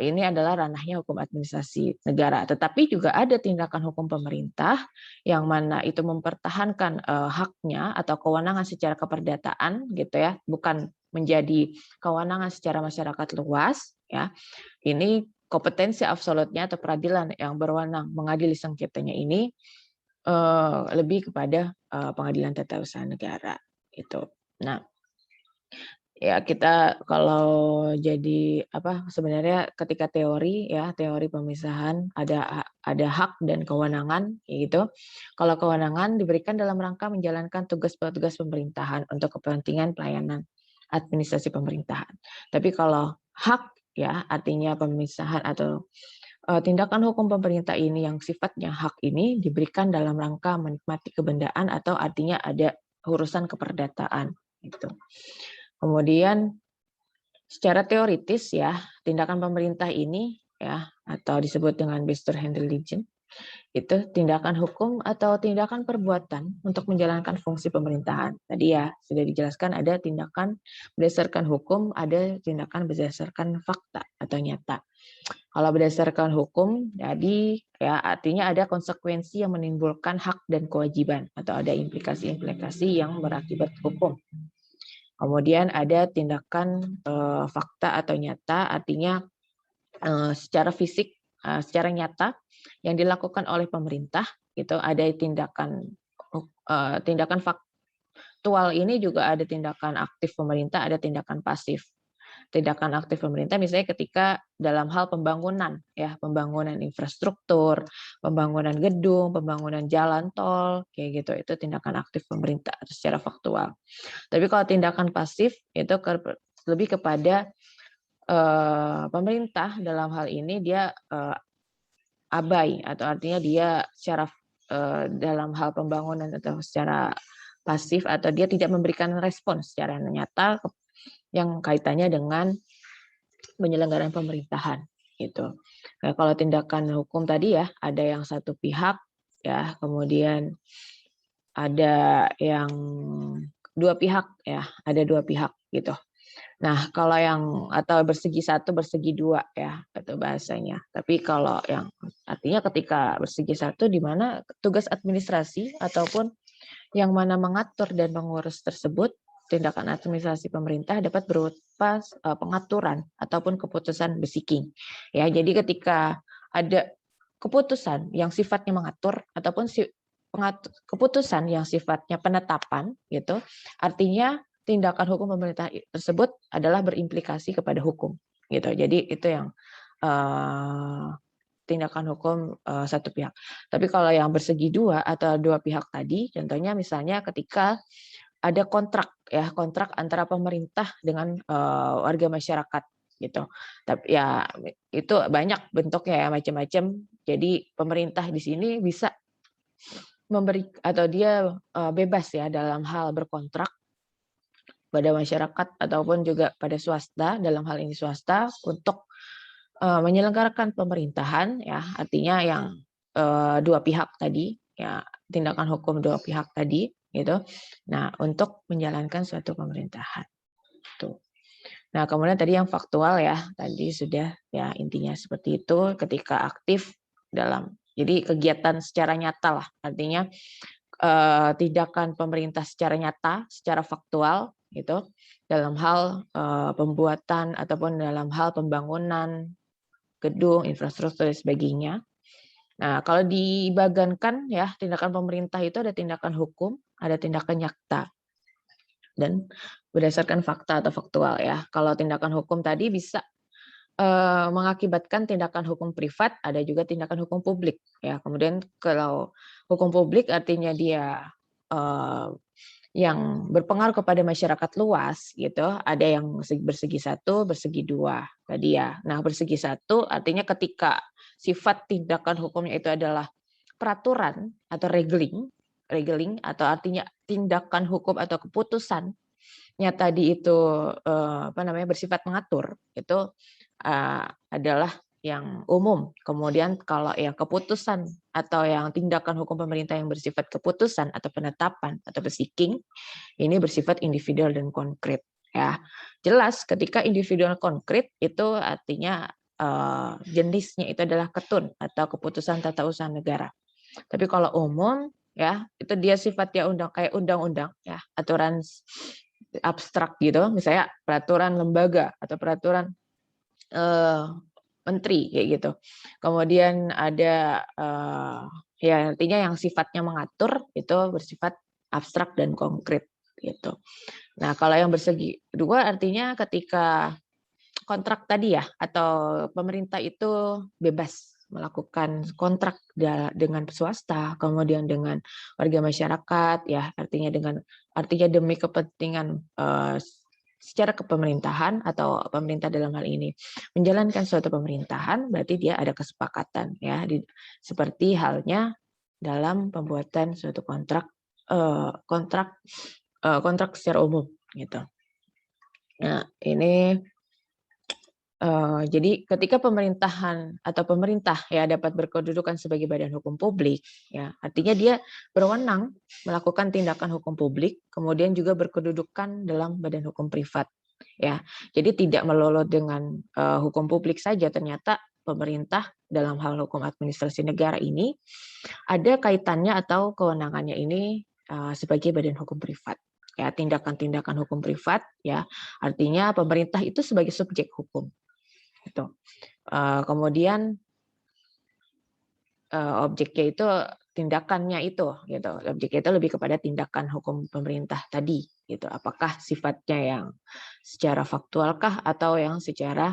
Ini adalah ranahnya hukum administrasi negara. Tetapi juga ada tindakan hukum pemerintah yang mana itu mempertahankan haknya atau kewenangan secara keperdataan gitu ya, bukan menjadi kewenangan secara masyarakat luas ya. Ini kompetensi absolutnya atau peradilan yang berwenang mengadili sengketanya ini lebih kepada pengadilan tata usaha negara itu. Nah, ya kita kalau jadi sebenarnya ketika teori ya teori pemisahan ada hak dan kewenangan gitu. Kalau kewenangan diberikan dalam rangka menjalankan tugas-tugas pemerintahan untuk kepentingan pelayanan administrasi pemerintahan. Tapi kalau hak ya artinya pemisahan atau tindakan hukum pemerintah ini yang sifatnya hak ini diberikan dalam rangka menikmati kebendaan atau artinya ada urusan keperdataan gitu. Kemudian secara teoritis ya, tindakan pemerintah ini ya atau disebut dengan Bestuurshand-religion itu tindakan hukum atau tindakan perbuatan untuk menjalankan fungsi pemerintahan. Tadi ya sudah dijelaskan ada tindakan berdasarkan hukum, ada tindakan berdasarkan fakta atau nyata. Kalau berdasarkan hukum, jadi ya artinya ada konsekuensi yang menimbulkan hak dan kewajiban atau ada implikasi-implikasi yang berakibat hukum. Kemudian ada tindakan fakta atau nyata, artinya secara fisik, secara nyata yang dilakukan oleh pemerintah. Gitu. Ada tindakan faktual ini juga ada tindakan aktif pemerintah, ada tindakan pasif. Tindakan aktif pemerintah misalnya ketika dalam hal pembangunan ya, pembangunan infrastruktur, pembangunan gedung, pembangunan jalan tol kayak gitu, itu tindakan aktif pemerintah secara faktual. Tapi kalau tindakan pasif itu lebih kepada pemerintah dalam hal ini dia abai atau artinya dia secara dalam hal pembangunan atau secara pasif atau dia tidak memberikan respons secara nyata yang kaitannya dengan penyelenggaraan pemerintahan gitu. Nah, kalau tindakan hukum tadi ya ada yang satu pihak ya, kemudian ada yang dua pihak ya, ada dua pihak gitu. Nah, kalau yang atau bersegi satu, bersegi dua ya, itu bahasanya. Tapi kalau yang artinya ketika bersegi satu di mana tugas administrasi ataupun yang mana mengatur dan mengurus tersebut, tindakan administrasi pemerintah dapat berupa pengaturan ataupun keputusan besiking. Ya, jadi ketika ada keputusan yang sifatnya mengatur ataupun keputusan yang sifatnya penetapan gitu, artinya tindakan hukum pemerintah tersebut adalah berimplikasi kepada hukum gitu. Jadi itu yang tindakan hukum satu pihak. Tapi kalau yang bersegi dua atau dua pihak tadi, contohnya misalnya ketika ada kontrak ya, kontrak antara pemerintah dengan warga masyarakat gitu. Tapi ya itu banyak bentuknya ya, macam-macam. Jadi pemerintah di sini bisa memberi atau dia bebas ya dalam hal berkontrak pada masyarakat ataupun juga pada swasta, dalam hal ini swasta untuk menyelenggarakan pemerintahan ya, artinya yang dua pihak tadi ya, tindakan hukum dua pihak tadi gitu. Nah, untuk menjalankan suatu pemerintahan. Tuh. Nah, kemudian tadi yang faktual ya, tadi sudah ya intinya seperti itu ketika aktif dalam jadi kegiatan secara nyata lah, artinya tindakan pemerintah secara nyata, secara faktual gitu dalam hal pembuatan ataupun dalam hal pembangunan gedung, infrastruktur dan sebagainya. Nah, kalau dibagankan ya, tindakan pemerintah itu ada tindakan hukum, ada tindakan nyata. Dan berdasarkan fakta atau faktual ya. Kalau tindakan hukum tadi bisa mengakibatkan tindakan hukum privat, ada juga tindakan hukum publik ya. Kemudian kalau hukum publik artinya dia yang berpengaruh kepada masyarakat luas gitu, ada yang bersegi 1, bersegi 2 tadi ya. Nah, bersegi 1 artinya ketika sifat tindakan hukumnya itu adalah peraturan atau regeling atau artinya tindakan hukum atau keputusannya tadi itu bersifat mengatur, itu adalah yang umum. Kemudian kalau yang keputusan atau yang tindakan hukum pemerintah yang bersifat keputusan atau penetapan atau seeking, ini bersifat individual dan konkret ya. Jelas ketika individual konkret itu artinya jenisnya itu adalah ketun atau keputusan tata usaha negara. Tapi kalau umum ya, itu dia sifatnya kayak undang-undang ya, aturan abstrak gitu, misalnya peraturan lembaga atau peraturan menteri kayak gitu. Kemudian ada ya artinya yang sifatnya mengatur itu bersifat abstrak dan konkret gitu. Nah, kalau yang bersegi 2 artinya ketika kontrak tadi ya, atau pemerintah itu bebas melakukan kontrak dengan swasta, kemudian dengan warga masyarakat ya, artinya demi kepentingan secara kepemerintahan atau pemerintah dalam hal ini menjalankan suatu pemerintahan, berarti dia ada kesepakatan ya, seperti halnya dalam pembuatan suatu kontrak secara umum gitu. Nah, ini jadi ketika pemerintahan atau pemerintah ya dapat berkedudukan sebagai badan hukum publik, ya artinya dia berwenang melakukan tindakan hukum publik, kemudian juga berkedudukan dalam badan hukum privat, ya. Jadi tidak melulu dengan hukum publik saja, ternyata pemerintah dalam hal hukum administrasi negara ini ada kaitannya atau kewenangannya ini sebagai badan hukum privat. Ya, tindakan-tindakan hukum privat, ya artinya pemerintah itu sebagai subjek hukum. Gitu. Kemudian objeknya itu tindakannya itu gitu. Objeknya itu lebih kepada tindakan hukum pemerintah tadi gitu. Apakah sifatnya yang secara faktualkah atau yang secara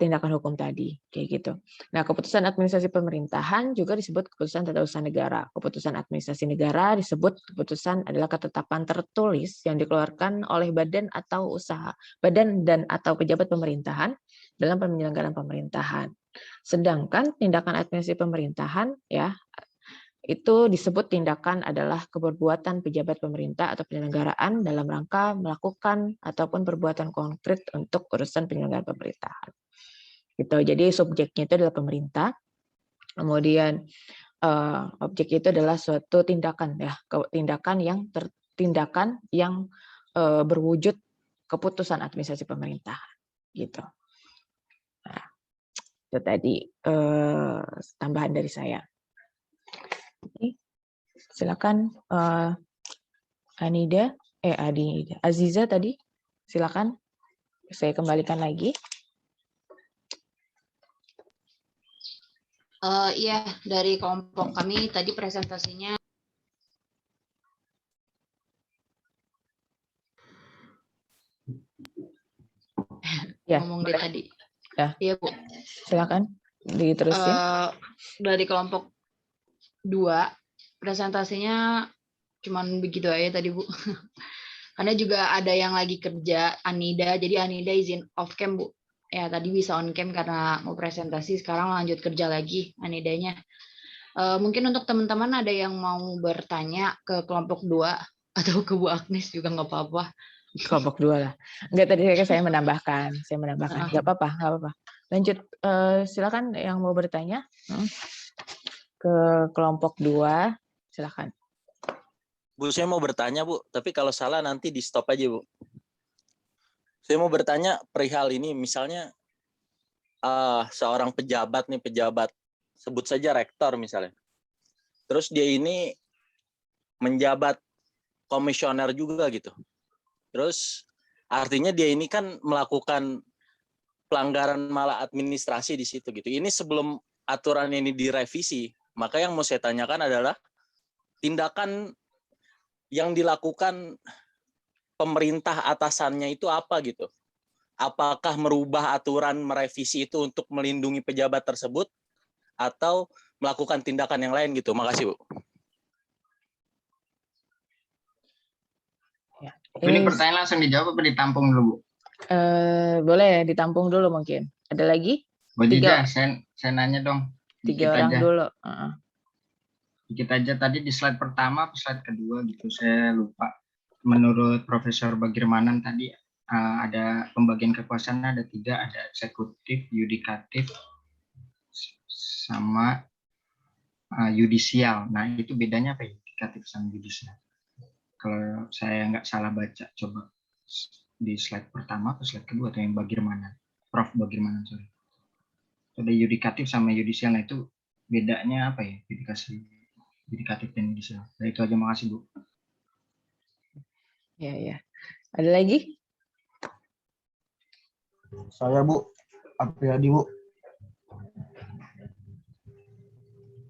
tindakan hukum tadi kayak gitu. Nah, keputusan administrasi pemerintahan juga disebut keputusan tata usaha negara. Keputusan administrasi negara disebut keputusan adalah ketetapan tertulis yang dikeluarkan oleh badan dan atau pejabat pemerintahan dalam penyelenggaraan pemerintahan. Sedangkan tindakan administrasi pemerintahan ya itu disebut tindakan adalah keperbuatan pejabat pemerintah atau penyelenggaraan dalam rangka melakukan ataupun perbuatan konkret untuk urusan penyelenggaraan pemerintahan. Gitu. Jadi subjeknya itu adalah pemerintah. Kemudian objek itu adalah suatu tindakan ya, tindakan yang berwujud keputusan administrasi pemerintahan. Gitu. Nah, itu tadi tambahan dari saya. Oke, silakan Aziza tadi, silakan saya kembalikan lagi. Iya, dari kelompok kami tadi presentasinya ya, ngomong dari tadi. Ya, iya Bu. Silakan diterusin. Dari kelompok 2 presentasinya cuman begitu aja tadi Bu. Karena juga ada yang lagi kerja Anida, jadi Anida izin off cam Bu. Ya tadi bisa on cam karena mau presentasi, sekarang lanjut kerja lagi Anidanya. Mungkin untuk teman-teman ada yang mau bertanya ke kelompok 2 atau ke Bu Agnes juga nggak apa-apa. Kelompok 2 lah. Enggak, tadi saya menambahkan. Nggak apa-apa. Lanjut, silakan yang mau bertanya ke kelompok 2, silakan. Bu, saya mau bertanya Bu, tapi kalau salah nanti di stop aja Bu. Saya mau bertanya perihal ini, misalnya seorang pejabat sebut saja rektor misalnya. Terus dia ini menjabat komisioner juga gitu. Terus artinya dia ini kan melakukan pelanggaran malah administrasi di situ gitu. Ini sebelum aturan ini direvisi, maka yang mau saya tanyakan adalah tindakan yang dilakukan pemerintah atasannya itu apa gitu? Apakah merubah aturan, merevisi itu untuk melindungi pejabat tersebut atau melakukan tindakan yang lain gitu? Makasih Bu. Ini pertanyaan langsung dijawab apa ditampung dulu, Bu? Boleh ditampung dulu mungkin. Ada lagi? Bu Jija, saya nanya dong. 3 Dikit orang aja. dulu. Dikit aja tadi di slide pertama, slide kedua gitu, saya lupa. Menurut Profesor Bagirmanan tadi ada pembagian kekuasaan ada 3, ada eksekutif, yudikatif, sama yudisial. Nah itu bedanya apa ya, yudikatif sama yudisial? Kalau saya nggak salah baca, coba di slide pertama atau slide kedua atau yang Bagirmanan, Prof Bagirmanan sorry. Ada yudikatif sama yudisial, nah itu bedanya apa ya, yudikatif dan yudisial. Nah itu aja, makasih Bu. Ya. Ada lagi? Saya Bu, Apriyadi Bu.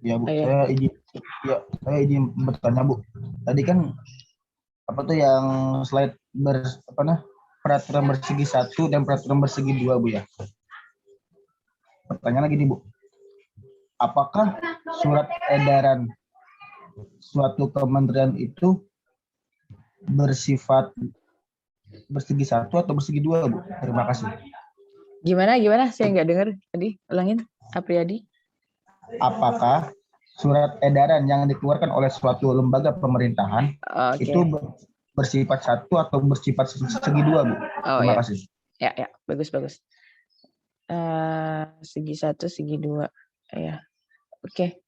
Ya Bu, saya izin bertanya Bu. Tadi kan apa tuh yang slide peraturan bersegi 1 dan peraturan bersegi 2 Bu ya. Pertanyaan lagi nih Bu. Apakah surat edaran suatu kementerian itu bersifat bersegi 1 atau bersegi 2 Bu? Terima kasih. Gimana? Saya nggak dengar tadi. Ulangin, Apriyadi. Apakah surat edaran yang dikeluarkan oleh suatu lembaga pemerintahan itu bersifat 1 atau bersifat segi 2 Bu? Terima kasih. Ya, bagus. Segi 1, segi 2. Ya. Oke.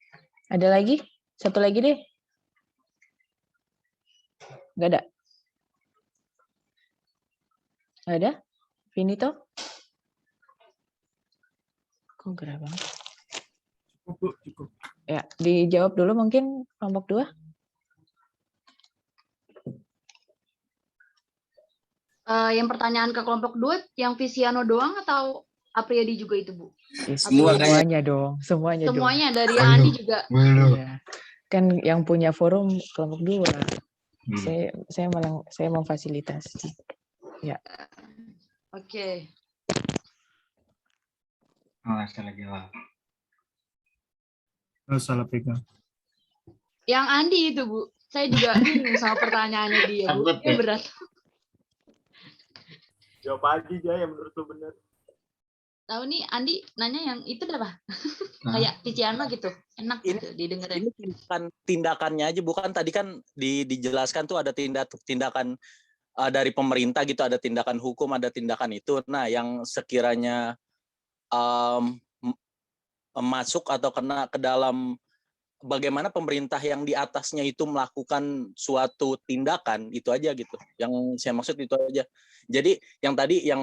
Ada lagi? Satu lagi deh. Nggak ada? Nggak ada? Finito? Kok gerah banget? Cukup. Ya, dijawab dulu mungkin kelompok 2. Yang pertanyaan ke kelompok 2, yang Visiano doang atau Apriyadi juga itu, Bu? Semuanya dong. Semuanya dari Andi juga. Ya. Kan yang punya forum kelompok 2. Saya memfasilitasi. Ya. Oke. Salah jawab. Salah pegang. Yang Andi itu, Bu. Saya juga bingung sama pertanyaannya dia, Bu. Dia berat. Jawab aja yang menurut lu benar. Tahu nih, Andi nanya yang itu apa? Kayak Visiano gitu. Enak gitu didengerin. Ini tindakannya aja, bukan tadi kan dijelaskan tuh ada tindakan dari pemerintah gitu, ada tindakan hukum, ada tindakan itu. Nah, yang sekiranya masuk atau kena ke dalam bagaimana pemerintah yang di atasnya itu melakukan suatu tindakan, itu aja gitu. Yang saya maksud itu aja. Jadi yang tadi yang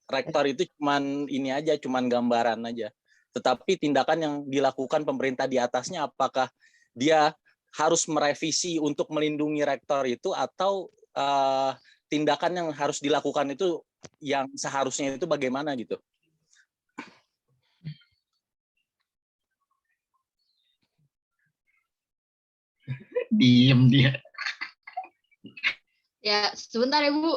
rektor itu cuman ini aja, cuman gambaran aja. Tetapi tindakan yang dilakukan pemerintah di atasnya, apakah dia harus merevisi untuk melindungi rektor itu, atau tindakan yang harus dilakukan itu yang seharusnya itu bagaimana gitu? Diem dia. Ya, sebentar ya, Bu.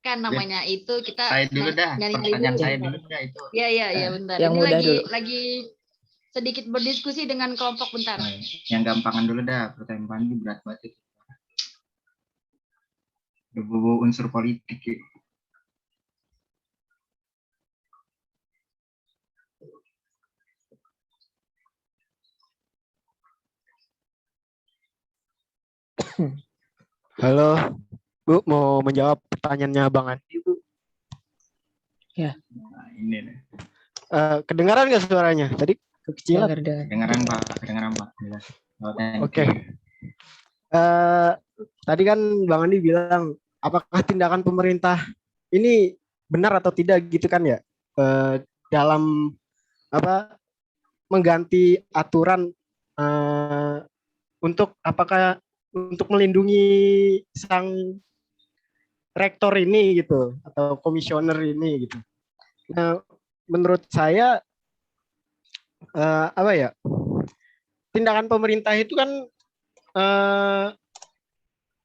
Kan namanya itu kita saya dulu dah. Pertanyaan saya dulu dah itu. Iya, bentar. Yang ini lagi sedikit berdiskusi dengan kelompok, bentar. Yang gampangan dulu dah. Pertanyaan ini berat banget itu. Berbau unsur politik ya. Halo, Bu, mau menjawab pertanyaannya Bang Andi, Bu. Ya. Nah, ini nih. Kedengaran nggak suaranya? Tadi kekecilan. Kedengaran Pak. Oke. Tadi kan Bang Andi bilang, apakah tindakan pemerintah ini benar atau tidak gitu kan ya? Dalam mengganti aturan untuk melindungi sang rektor ini gitu, atau komisioner ini gitu. Nah, menurut saya tindakan pemerintah itu kan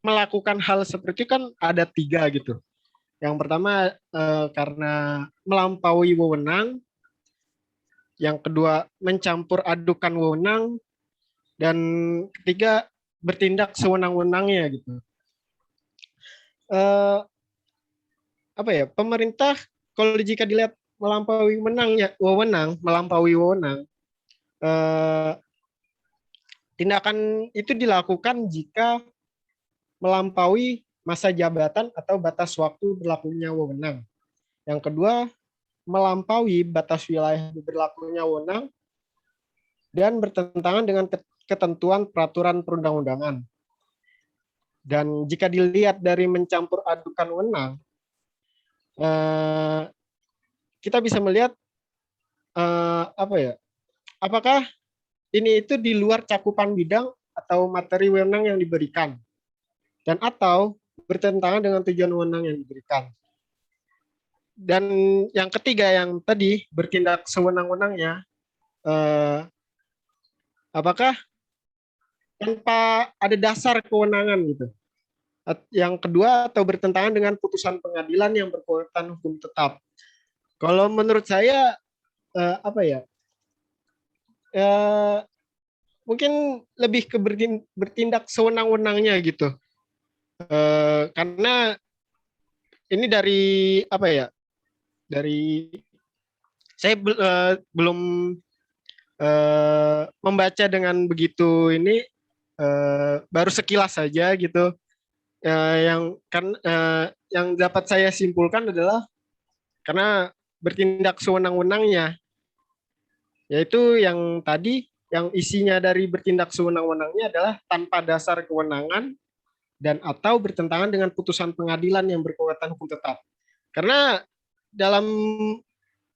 melakukan hal seperti kan ada 3 gitu. Yang pertama karena melampaui wewenang, yang kedua mencampur adukan wewenang, dan ketiga bertindak sewenang-wenangnya gitu. apa ya, pemerintah kalau jika dilihat melampaui wewenang, tindakan itu dilakukan jika melampaui masa jabatan atau batas waktu berlakunya wewenang. Yang kedua, melampaui batas wilayah berlakunya wewenang dan bertentangan dengan ketentuan peraturan perundang-undangan. Dan jika dilihat dari mencampur adukan wewenang, kita bisa melihat apakah ini itu di luar cakupan bidang atau materi wewenang yang diberikan, dan atau bertentangan dengan tujuan wewenang yang diberikan. Dan yang ketiga yang tadi, bertindak sewenang-wenangnya, apakah tanpa ada dasar kewenangan gitu. Yang kedua, atau bertentangan dengan putusan pengadilan yang berkekuatan hukum tetap. Kalau menurut saya mungkin lebih ke bertindak sewenang-wenangnya gitu. Karena ini dari saya belum membaca dengan begitu ini, baru sekilas saja gitu. Yang dapat saya simpulkan adalah karena bertindak sewenang-wenangnya, yaitu yang tadi, yang isinya dari bertindak sewenang-wenangnya adalah tanpa dasar kewenangan dan atau bertentangan dengan putusan pengadilan yang berkekuatan hukum tetap. Karena dalam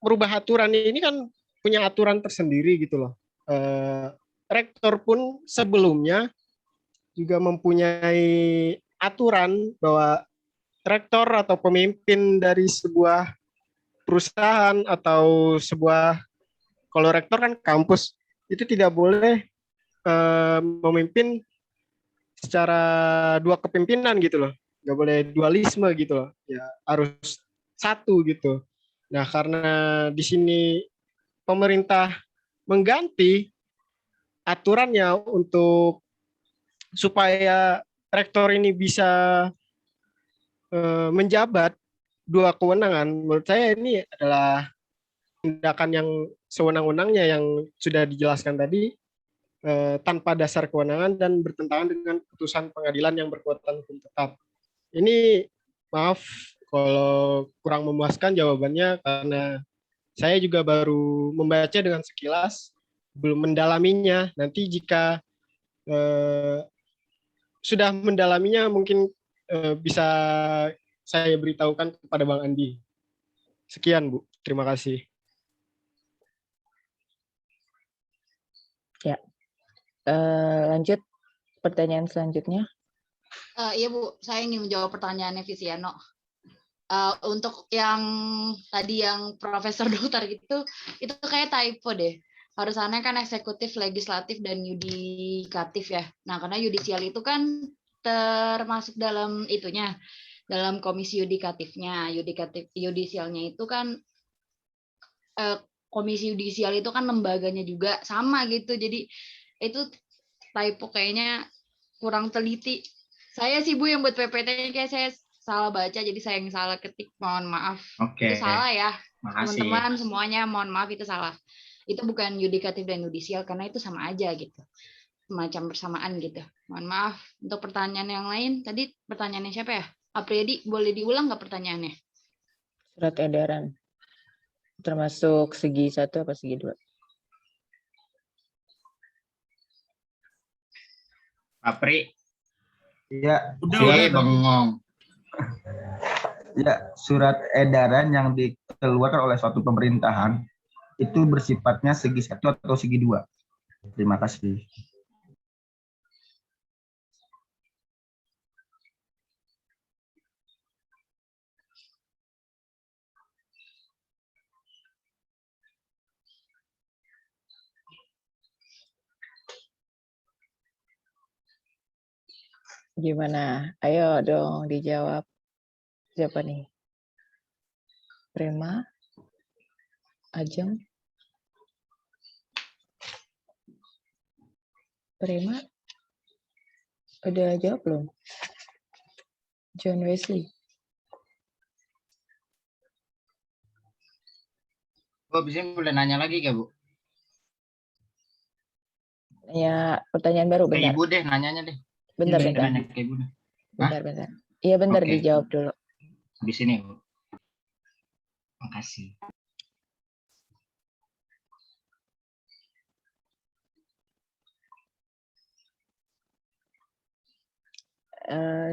merubah aturan ini kan punya aturan tersendiri gitu loh. Rektor pun sebelumnya juga mempunyai aturan bahwa rektor atau pemimpin dari sebuah perusahaan atau sebuah, kalau rektor kan kampus, itu tidak boleh memimpin secara dua kepemimpinan gitu loh, nggak boleh dualisme gitu loh, ya harus satu gitu. Nah, karena di sini pemerintah mengganti aturannya untuk supaya rektor ini bisa menjabat dua kewenangan, menurut saya ini adalah tindakan yang sewenang-wenangnya yang sudah dijelaskan tadi, tanpa dasar kewenangan dan bertentangan dengan putusan pengadilan yang berkekuatan hukum tetap. Ini maaf kalau kurang memuaskan jawabannya, karena saya juga baru membaca dengan sekilas, belum mendalaminya. Nanti jika sudah mendalaminya mungkin bisa saya beritahukan kepada Bang Andi. Sekian, Bu. Terima kasih. Ya. Lanjut pertanyaan selanjutnya. Iya Bu, saya ingin menjawab pertanyaannya Visiano. Untuk yang tadi yang Profesor Dokter itu kayak typo deh. Harusannya kan eksekutif, legislatif, dan yudikatif ya. Nah, karena yudisial itu kan termasuk dalam itunya, dalam komisi yudikatifnya. Yudisialnya itu kan komisi yudisial itu kan lembaganya juga sama gitu. Jadi itu typo kayaknya kurang teliti. Saya sih Bu yang buat PPT-nya kayak saya salah baca, jadi saya yang salah ketik, mohon maaf. Oke. Itu salah ya. Makasih. Teman-teman semuanya mohon maaf, itu salah. Itu bukan yudikatif dan yudisial karena itu sama aja gitu. Semacam bersamaan gitu. Mohon maaf. Untuk pertanyaan yang lain, tadi pertanyaannya siapa ya? Apriyadi, boleh diulang nggak pertanyaannya? Surat edaran. Termasuk segi 1 apa segi 2? Apri. Ya, Udah bengong. Ya, surat edaran yang dikeluarkan oleh suatu pemerintahan itu bersifatnya segi 1 atau segi 2. Terima kasih. Gimana? Ayo dong dijawab. Siapa nih? Prema? Ajeng? Prema? Udah jawab belum? John Wesley. Bu, bisa boleh nanya lagi gak, Bu? Ya, pertanyaan baru, Ke bentar. Ibu deh, nanyanya deh. Bentar, Kita bentar. nanya ke Ibu deh. Bentar. Iya, bentar Oke. dijawab dulu. Di sini, Bu. Makasih.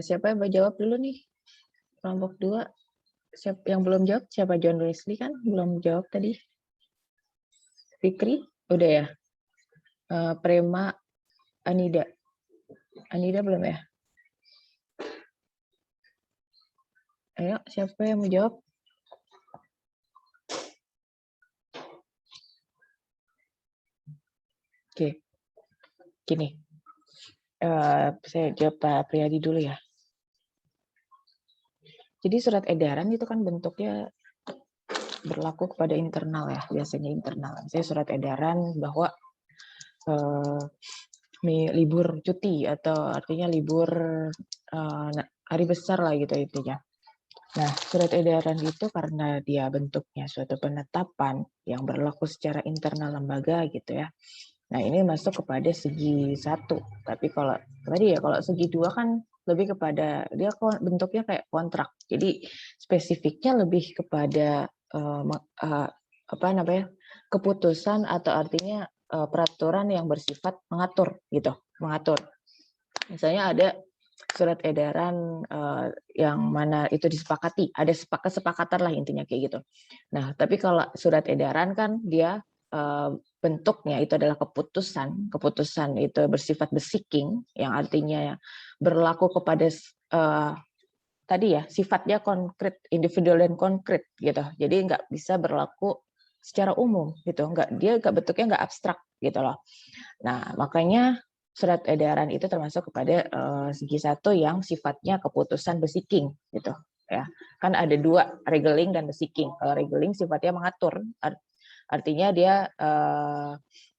Siapa yang mau jawab dulu nih? Kelompok 2. Siapa yang belum jawab? Siapa? John Wesley kan? Belum jawab tadi. Fikri? Udah ya? Prema, Anida. Anida belum ya? Ayo, siapa yang mau jawab? Oke. Gini. Saya jawab Pak Priyadi dulu ya. Jadi surat edaran itu kan bentuknya berlaku kepada internal ya, biasanya internal. Saya surat edaran bahwa libur cuti atau artinya libur hari besar lah gitu intinya. Nah, surat edaran itu karena dia bentuknya suatu penetapan yang berlaku secara internal lembaga gitu ya. Nah, ini masuk kepada segi 1. Tapi kalau tadi ya, kalau segi 2 kan lebih kepada dia bentuknya kayak kontrak. Jadi spesifiknya lebih kepada keputusan atau artinya peraturan yang bersifat mengatur gitu, mengatur. Misalnya ada surat edaran yang mana itu disepakati, ada kesepakatan lah intinya kayak gitu. Nah, tapi kalau surat edaran kan dia bentuknya itu adalah keputusan itu bersifat besiking, yang artinya berlaku kepada tadi ya sifatnya konkret, individual dan konkret gitu. Jadi nggak bisa berlaku secara umum gitu, dia bentuknya nggak abstrak gitu loh. Nah, makanya surat edaran itu termasuk kepada segi 1 yang sifatnya keputusan besiking gitu ya. Kan ada 2, regeling dan besiking. Kalau regeling sifatnya mengatur, artinya dia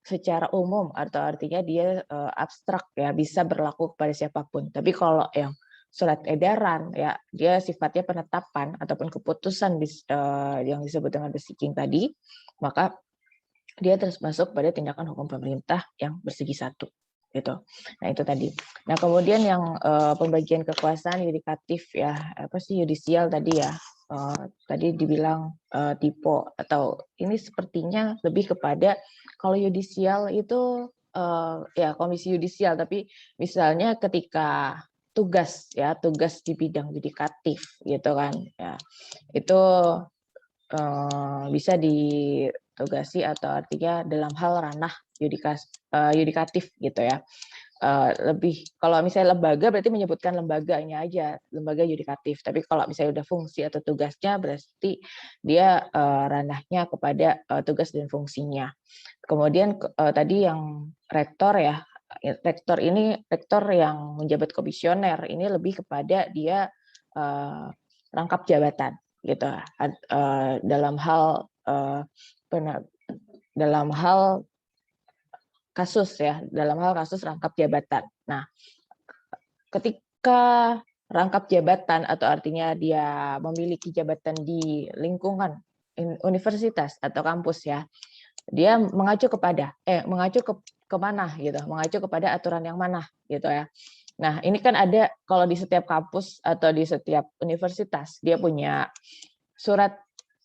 secara umum atau artinya dia abstrak ya, bisa berlaku kepada siapapun. Tapi kalau yang surat edaran ya, dia sifatnya penetapan ataupun keputusan yang disebut dengan besiking tadi, maka dia terus masuk pada tindakan hukum pemerintah yang bersegi 1 gitu. Nah, itu tadi. Nah, kemudian yang pembagian kekuasaan yudikatif ya, apa sih yudisial tadi ya. Tadi dibilang tipe atau ini sepertinya lebih kepada kalau yudisial itu ya komisi yudisial, tapi misalnya ketika tugas di bidang yudikatif gitu kan ya, itu bisa ditugasi atau artinya dalam hal ranah yudikatif gitu ya. Lebih kalau misalnya lembaga berarti menyebutkan lembaganya aja, lembaga yudikatif. Tapi kalau misalnya udah fungsi atau tugasnya berarti dia ranahnya kepada tugas dan fungsinya. Kemudian tadi yang rektor ya, rektor yang menjabat komisioner ini lebih kepada dia rangkap jabatan gitu dalam hal kasus ya, dalam hal kasus rangkap jabatan. Nah, ketika rangkap jabatan atau artinya dia memiliki jabatan di lingkungan universitas atau kampus ya, dia mengacu ke mana gitu, mengacu kepada aturan yang mana gitu ya. Nah, ini kan ada kalau di setiap kampus atau di setiap universitas dia punya surat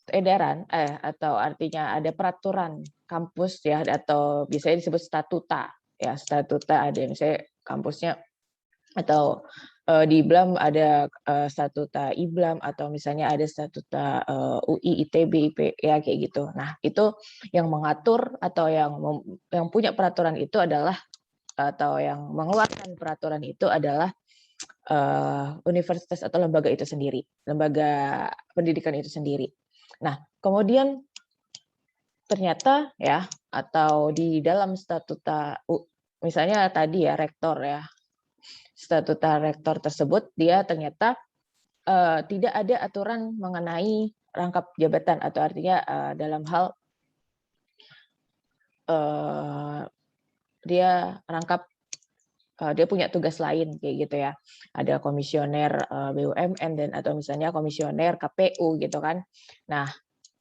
edaran atau artinya ada peraturan kampus ya, atau biasanya disebut statuta ya, statuta ada yang misalnya kampusnya atau di IBLAM ada statuta IBLAM atau misalnya ada statuta UI, ITB, IP ya kayak gitu. Nah, itu yang mengatur atau yang punya peraturan itu adalah atau yang mengeluarkan peraturan itu adalah universitas atau lembaga itu sendiri, lembaga pendidikan itu sendiri. Nah, kemudian ternyata ya, atau di dalam statuta, misalnya tadi ya rektor ya, statuta rektor tersebut dia ternyata tidak ada aturan mengenai rangkap jabatan atau artinya dalam hal dia rangkap dia punya tugas lain kayak gitu ya. Ada komisioner BUMN dan atau misalnya komisioner KPU gitu kan. Nah,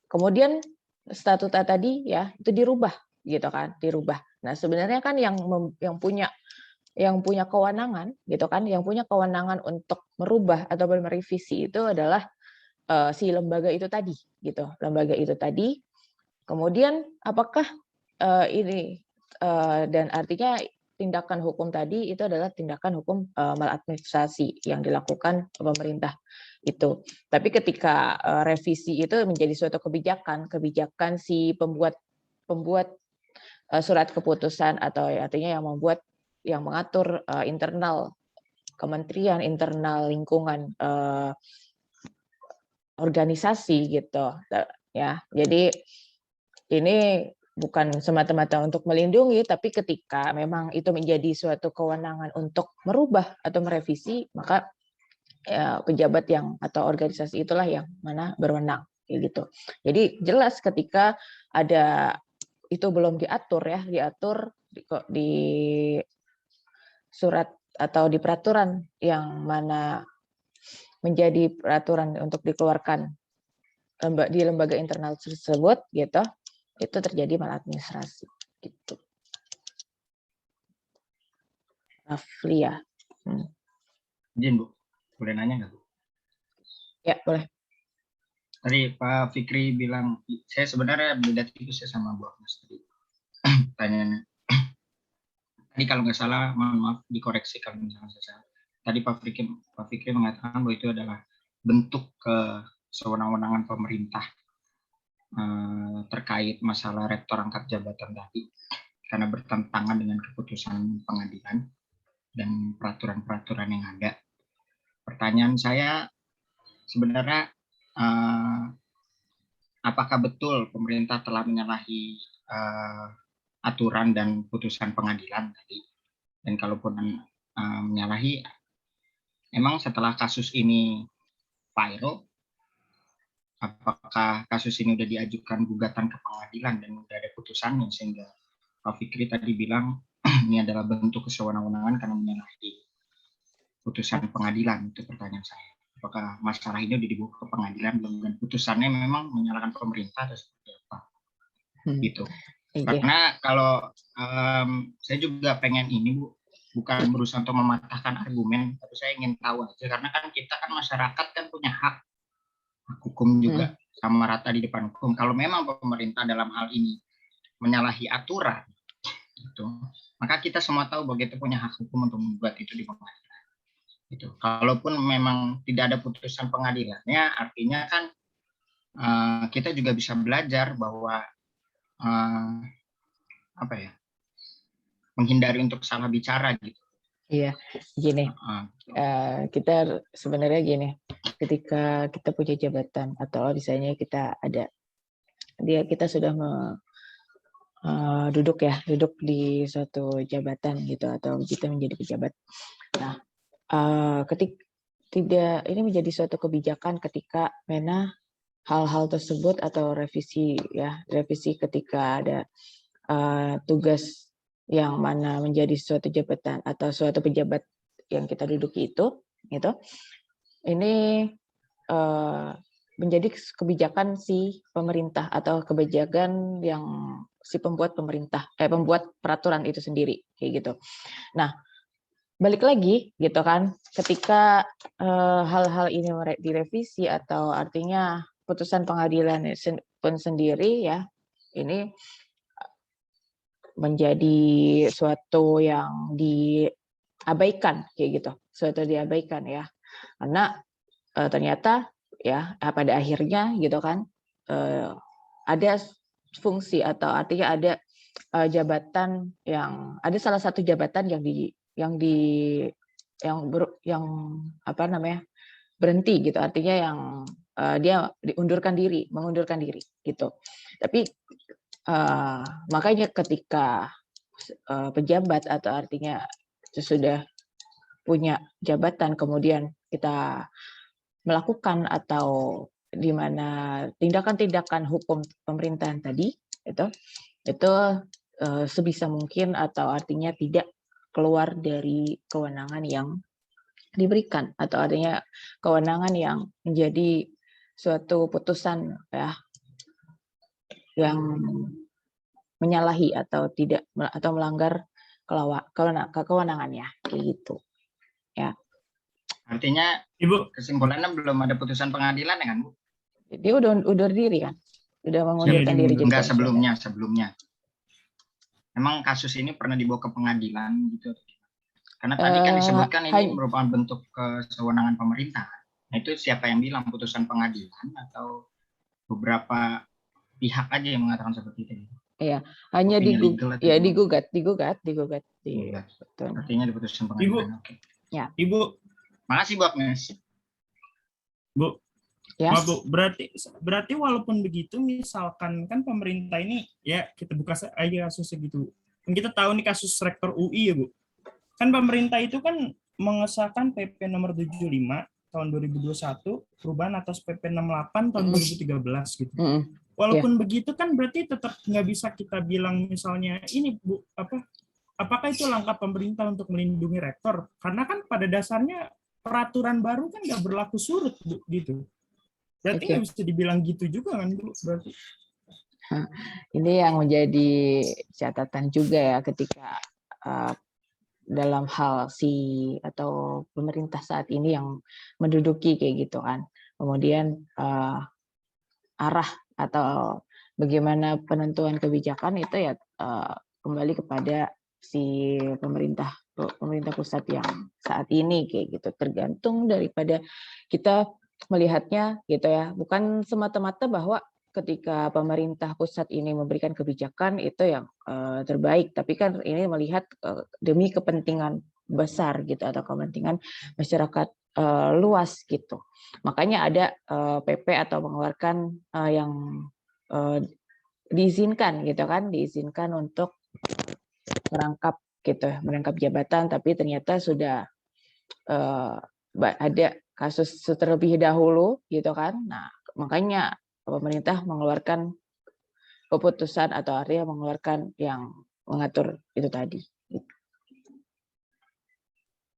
kemudian statuta tadi ya itu dirubah gitu kan, dirubah. Nah, sebenarnya kan yang punya kewenangan gitu kan, yang punya kewenangan untuk merubah atau merevisi itu adalah si lembaga itu tadi gitu. Lembaga itu tadi. Kemudian apakah ini dan artinya tindakan hukum tadi itu adalah tindakan hukum maladministrasi yang dilakukan pemerintah itu. Tapi ketika revisi itu menjadi suatu kebijakan si pembuat surat keputusan atau artinya yang mengatur internal kementerian, internal lingkungan organisasi gitu ya. Jadi ini bukan semata-mata untuk melindungi, tapi ketika memang itu menjadi suatu kewenangan untuk merubah atau merevisi, maka ya, pejabat yang atau organisasi itulah yang mana berwenang kayak gitu. Jadi jelas ketika ada itu belum diatur ya, diatur di surat atau di peraturan yang mana menjadi peraturan untuk dikeluarkan di lembaga internal tersebut gitu, itu terjadi maladministrasi gitu. Rafli ya. Izin Bu, boleh nanya nggak Bu? Ya boleh. Tadi Pak Fikri bilang, saya sebenarnya beda tipis ya sama Bu Agnes tadi. Tanyanya. Tadi kalau nggak salah, mohon maaf dikoreksi kalau misalnya saya salah. Tadi Pak Fikri mengatakan bahwa itu adalah bentuk kesewenang-wenangan pemerintah terkait masalah rektor angkat jabatan tadi, karena bertentangan dengan keputusan pengadilan dan peraturan-peraturan yang ada. Pertanyaan saya sebenarnya, apakah betul pemerintah telah menyalahi aturan dan putusan pengadilan tadi? Dan kalaupun menyalahi, emang setelah kasus ini viral, apakah kasus ini sudah diajukan gugatan ke pengadilan dan sudah ada putusannya, sehingga Pak Fikri tadi bilang ini adalah bentuk kesewenang-wenangan karena menyalahi putusan pengadilan? Itu pertanyaan saya. Apakah masalah ini sudah dibawa ke pengadilan dan putusannya memang menyalahkan pemerintah atau seperti apa? Gitu. Karena kalau saya juga pengen ini Bu, bukan berusaha untuk mematahkan argumen, tapi saya ingin tahu aja, karena kan kita kan masyarakat kan punya hak hukum juga, sama rata di depan hukum. Kalau memang pemerintah dalam hal ini menyalahi aturan, gitu, maka kita semua tahu bahwa kita punya hak hukum untuk membuat itu di pengadilan. Gitu. Kalaupun memang tidak ada putusan pengadilannya, artinya kan kita juga bisa belajar bahwa menghindari untuk salah bicara gitu. Iya, gini. Kita sebenarnya gini, ketika kita punya jabatan atau misalnya kita sudah duduk di suatu jabatan gitu, atau kita menjadi pejabat. Nah, ini menjadi suatu kebijakan ketika mana hal-hal tersebut atau revisi ketika ada tugas yang mana menjadi suatu jabatan atau suatu pejabat yang kita duduki itu ini menjadi kebijakan si pemerintah atau kebijakan yang si pembuat peraturan itu sendiri kayak gitu. Nah, balik lagi gitu kan, ketika hal-hal ini direvisi atau artinya putusan pengadilan pun sendiri ya, ini menjadi suatu yang diabaikan kayak gitu, suatu diabaikan ya, karena ternyata ya pada akhirnya gitu kan ada fungsi atau artinya ada jabatan yang ada salah satu jabatan yang berhenti gitu, artinya yang dia mengundurkan diri gitu. Tapi makanya ketika pejabat atau artinya sudah punya jabatan kemudian kita melakukan atau di mana tindakan-tindakan hukum pemerintahan tadi itu sebisa mungkin atau artinya tidak keluar dari kewenangan yang diberikan, atau adanya kewenangan yang menjadi suatu putusan ya yang menyalahi atau tidak atau melanggar kewenangannya kayak gitu ya. Artinya Ibu, kesimpulannya belum ada putusan pengadilan ya kan, Bu? Dia udah diri kan, udah mengundurkan Iya, diri jadi Enggak, komisioner. sebelumnya. Memang kasus ini pernah dibawa ke pengadilan gitu? Karena tadi kan disebutkan ini merupakan bentuk kewenangan pemerintah. Nah, itu siapa yang bilang, putusan pengadilan atau beberapa pihak aja yang mengatakan seperti itu? Iya, hanya digugat. Betul. Artinya di putusan pengadilan. Oke. Ya. Ibu. Makasih Bu Agnes. Bu. Yes. Oh, Bu, berarti walaupun begitu, misalkan kan pemerintah ini ya kita buka aja kasusnya gitu. Kan kita tahu nih kasus rektor UI ya, Bu. Kan pemerintah itu kan mengesahkan PP nomor 75 tahun 2021, perubahan atas PP 68 tahun 2013 gitu. Walaupun begitu kan berarti tetap nggak bisa kita bilang misalnya ini Bu, apakah itu langkah pemerintah untuk melindungi rektor? Karena kan pada dasarnya peraturan baru kan nggak berlaku surut Bu, gitu. Berarti nggak bisa dibilang gitu juga kan Bu, berarti. Ini yang menjadi catatan juga ya ketika dalam hal atau pemerintah saat ini yang menduduki kayak gitu kan. Kemudian arah atau bagaimana penentuan kebijakan itu ya kembali kepada si pemerintah pusat yang saat ini kayak gitu, tergantung daripada kita melihatnya gitu ya, bukan semata-mata bahwa ketika pemerintah pusat ini memberikan kebijakan itu yang terbaik, tapi kan ini melihat demi kepentingan besar gitu atau kepentingan masyarakat luas gitu. Makanya ada PP atau mengeluarkan yang diizinkan gitu kan, diizinkan untuk merangkap gitu, merangkap jabatan, tapi ternyata sudah ada kasus terlebih dahulu gitu kan. Nah, makanya pemerintah mengeluarkan keputusan atau artinya mengeluarkan yang mengatur itu tadi.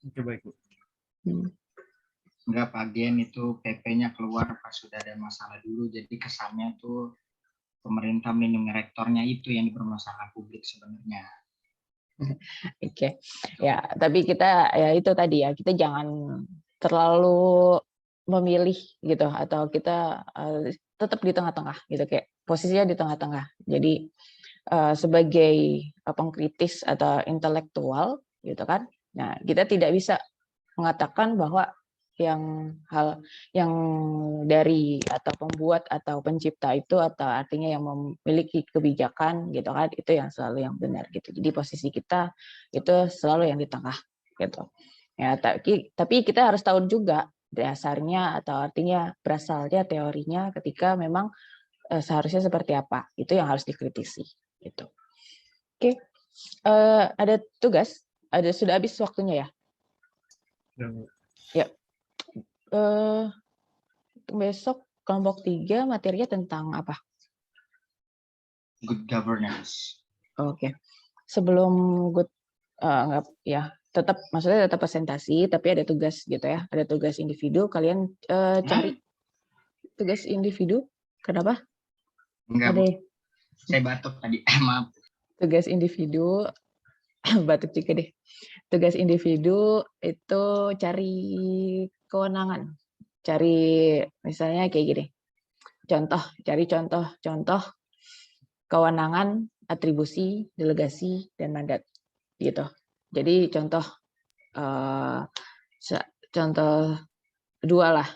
Oke, baik Bu. Enggak, Pak Gen, itu PP-nya keluar pas sudah ada masalah dulu, jadi kesannya tuh pemerintah melindungi rektornya, itu yang dipermasalahkan publik sebenarnya. Oke, ya tapi kita ya itu tadi ya, kita jangan terlalu memilih gitu, atau kita tetap di tengah-tengah gitu, kayak posisinya di tengah-tengah. Jadi sebagai pengkritis atau intelektual gitu kan, nah kita tidak bisa mengatakan bahwa yang dari atau pembuat atau pencipta itu, atau artinya yang memiliki kebijakan gitu kan, itu yang selalu yang benar gitu. Jadi posisi kita itu selalu yang di tengah gitu ya. Tapi kita harus tahu juga dasarnya atau artinya berasalnya teorinya ketika memang seharusnya seperti apa, itu yang harus dikritisi gitu. Oke. Ada tugas, sudah habis waktunya ya. Ya. Besok kelompok 3 materinya tentang apa? Good governance. Oke. Sebelum ya tetap, maksudnya tetap presentasi, tapi ada tugas gitu ya, ada tugas individu. Kalian cari tugas individu. Kenapa? Enggak, Bu. Saya batuk tadi. Maaf. Tugas individu batuk juga deh. Tugas individu itu cari kewenangan. Cari misalnya kayak gini. Cari contoh kewenangan, atribusi, delegasi, dan mandat gitu. Jadi contoh dua,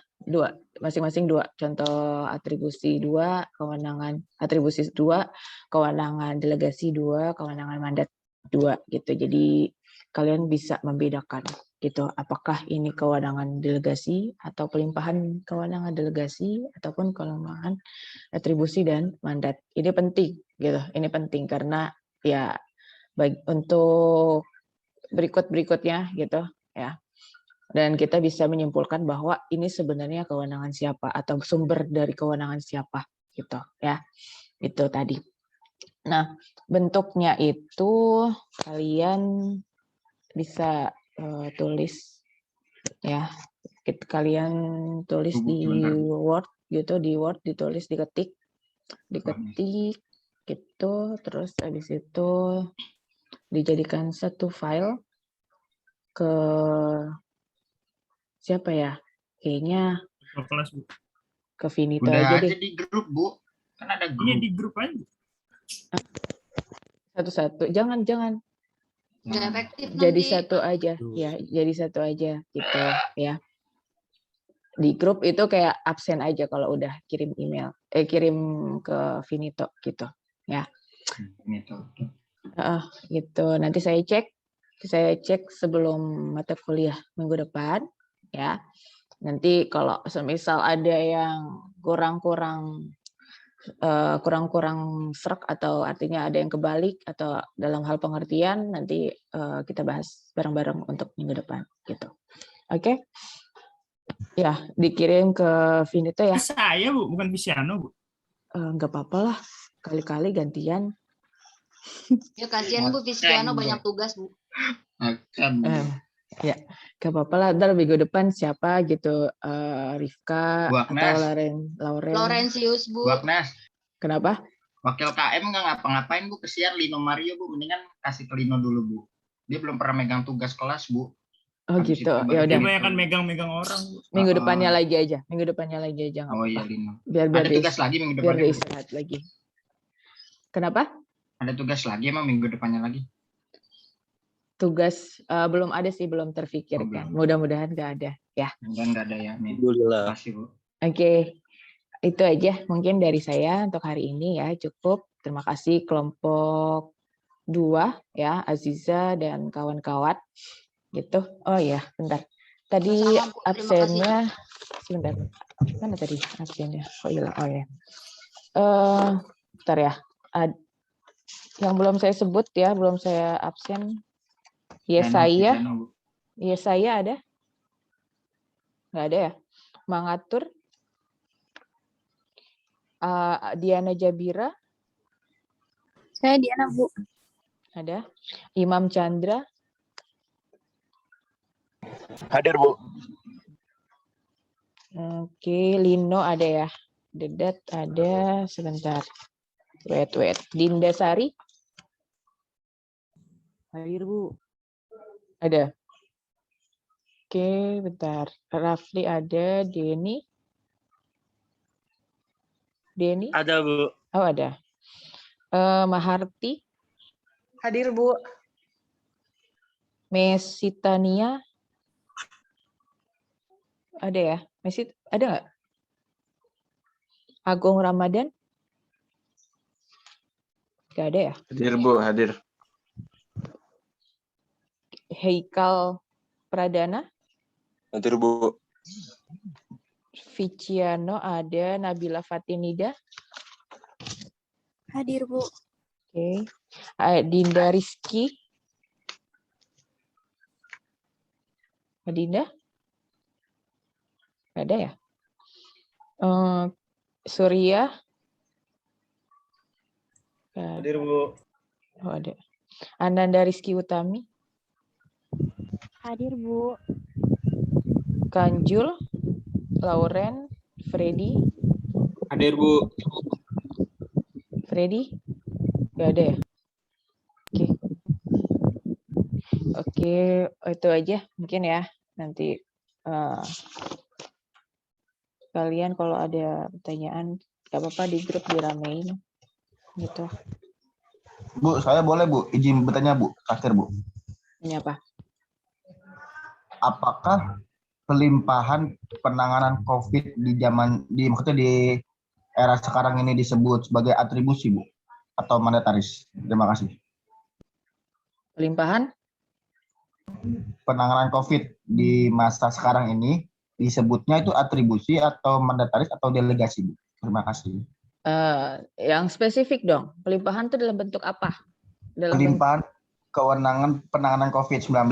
masing-masing dua. Contoh atribusi 2, kewenangan atribusi 2, kewenangan delegasi 2, kewenangan mandat 2 gitu. Jadi kalian bisa membedakan gitu, apakah ini kewenangan delegasi atau pelimpahan kewenangan delegasi ataupun kewenangan atribusi dan mandat. Ini penting gitu. Ini penting karena ya untuk berikutnya gitu ya. Dan kita bisa menyimpulkan bahwa ini sebenarnya kewenangan siapa atau sumber dari kewenangan siapa gitu ya. Itu tadi. Nah, bentuknya itu kalian bisa tulis ya. Kalian tulis di Word gitu, di Word ditulis, diketik gitu, terus habis itu dijadikan satu file ke siapa ya? Kayaknya kelas, Bu. ke Finito Udah aja aja deh. di grup, Bu. Kan ada Iya, grup. di grup aja. Satu-satu. Jangan. Nggak efektif Jadi nanti. satu aja. Ya, jadi satu aja gitu ya. Di grup itu kayak absen aja kalau udah kirim email. Kirim ke Finito gitu ya. Finito. Gitu. Nanti saya cek sebelum mata kuliah minggu depan ya. Nanti kalau semisal ada yang kurang serak atau artinya ada yang kebalik atau dalam hal pengertian, nanti kita bahas bareng-bareng untuk minggu depan gitu. Oke? Ya, dikirim ke Finito ya. Saya, Bu, bukan Visiano, Bu. Nggak apa-apa lah, kali-kali gantian. Ya kasihan Bu, Visiano banyak tugas, Bu. Ya, gak apa-apa lah. Ntar minggu depan siapa gitu, Rifka atau Lauren. Laurentius, Bu. Bu Agnes. Kenapa? Wakil KM nggak ngapa-ngapain, Bu. Kesian Lino Mario, Bu. Mendingan kasih ke Lino dulu, Bu. Dia belum pernah megang tugas kelas, Bu. Oh gitu, ya udah. Dia banyak kan megang-megang orang, Bu. Minggu depannya lagi aja. Minggu depannya lagi aja. Oh iya, Lino. Biar ada tugas lagi minggu depannya. Biar istirahat lagi. Kenapa? Ada tugas lagi emang minggu depannya lagi? Tugas belum ada sih, belum terfikirkan. Mudah-mudahan nggak ada ya. Mudah-mudahan nggak ada ya. Alhamdulillah. Terima kasih, Bu. Oke, itu aja mungkin dari saya untuk hari ini ya, cukup. Terima kasih kelompok 2 ya, Aziza dan kawan-kawan gitu. Oh ya, bentar. Tadi absennya sebentar. Mana tadi absennya? Oh hilang. Oh ya. Bentar ya. Yang belum saya sebut ya, belum saya absen. Yesaya ada? Nggak ada ya? Mangatur? Diana Jabira? Saya Diana, Bu. Ada. Imam Chandra? Hadir, Bu. Oke, Lino ada ya? Dedat ada, sebentar. Wait. Dinda Sari? Hadir, Bu. Ada. Oke, bentar. Rafli ada, Denny? Ada, Bu. Oh, ada. Maharti? Hadir, Bu. Mesitania? Ada ya? Ada nggak? Agung Ramadan? Nggak ada ya? Hadir, Bu, hadir. Heikal Pradana? Hadir, Bu. Viciano ada, Nabila Fatinida? Hadir, Bu. Oke. Dinda Rizky? Dinda? Nggak ada ya? Surya? Hadir, Bu. Oh, ada. Ananda Rizky Utami? Hadir, Bu. Kanjul? Lauren? Freddy? Hadir, Bu. Freddy? Nggak ada ya? Oke, itu aja mungkin ya. Nanti kalian kalau ada pertanyaan, nggak apa-apa di grup diramein gitu. Bu, saya boleh, Bu, izin bertanya, Bu, terakhir, Bu. Ini apa? Apakah pelimpahan penanganan COVID maksudnya di era sekarang ini disebut sebagai atribusi, Bu, atau mandataris? Terima kasih. Pelimpahan penanganan COVID di masa sekarang ini disebutnya itu atribusi atau mandataris atau delegasi, Bu? Terima kasih. Yang spesifik dong. Pelimpahan itu dalam bentuk apa? Pelimpahan kewenangan penanganan COVID-19.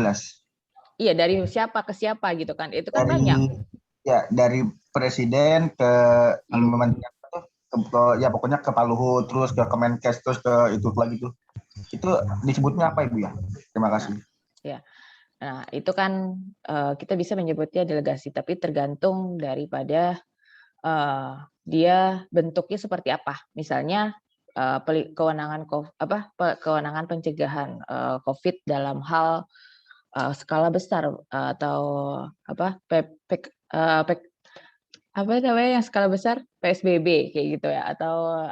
Iya, dari siapa ke siapa gitu kan? Itu kan banyak. Ya, dari presiden ke ya pokoknya ke Pak Luhut, terus ke Kemenkes, terus ke itu lagi tuh. Itu disebutnya apa, Ibu ya? Terima kasih. Ya. Nah, itu kan kita bisa menyebutnya delegasi, tapi tergantung daripada dia bentuknya seperti apa. Misalnya kewenangan pencegahan COVID dalam hal skala besar atau apa namanya yang skala besar PSBB kayak gitu ya, atau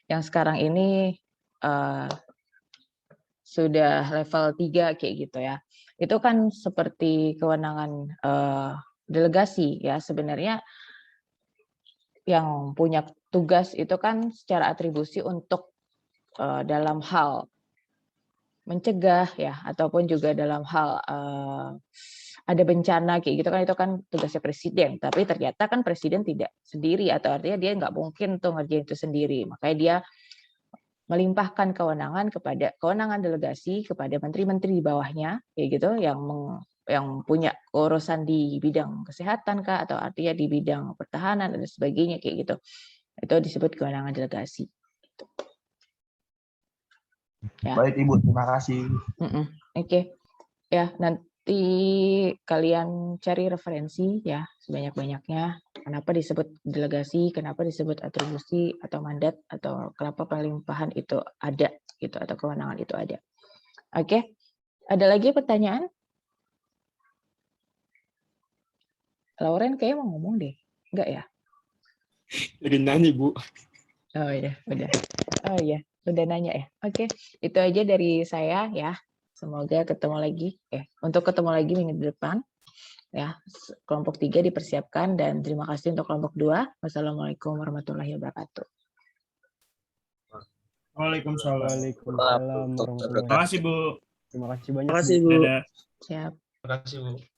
yang sekarang ini sudah level 3 kayak gitu ya. Itu kan seperti kewenangan delegasi ya. Sebenarnya yang punya tugas itu kan secara atribusi untuk dalam hal mencegah ya, ataupun juga dalam hal ada bencana kayak gitu kan, itu kan tugasnya presiden. Tapi ternyata kan presiden tidak sendiri, atau artinya dia nggak mungkin tuh ngerjain itu sendiri. Makanya dia melimpahkan kewenangan delegasi kepada menteri-menteri di bawahnya kayak gitu, yang punya urusan di bidang kesehatan kah, atau artinya di bidang pertahanan dan sebagainya kayak gitu. Itu disebut kewenangan delegasi. Ya. Baik Ibu, terima kasih. Oke. Ya, nanti kalian cari referensi ya sebanyak-banyaknya. Kenapa disebut delegasi, kenapa disebut atribusi atau mandat, atau kenapa pelimpahan itu ada gitu, atau kewenangan itu ada. Oke. Ada lagi pertanyaan? Lauren kayaknya mau ngomong deh. Enggak ya? Lagi nyanyi, Bu. Oh iya, udah. Oh iya, udah nanya ya. Oke, itu aja dari saya ya. Semoga ketemu lagi. Untuk ketemu lagi minggu depan. Ya, kelompok 3 dipersiapkan, dan terima kasih untuk kelompok 2. Wassalamualaikum warahmatullahi wabarakatuh. Waalaikumsalam. Waalaikumsalam warahmatullahi Terima kasih, Bu. Terima kasih banyak. Terima kasih, Bu. Dadah. Siap. Terima kasih, Bu.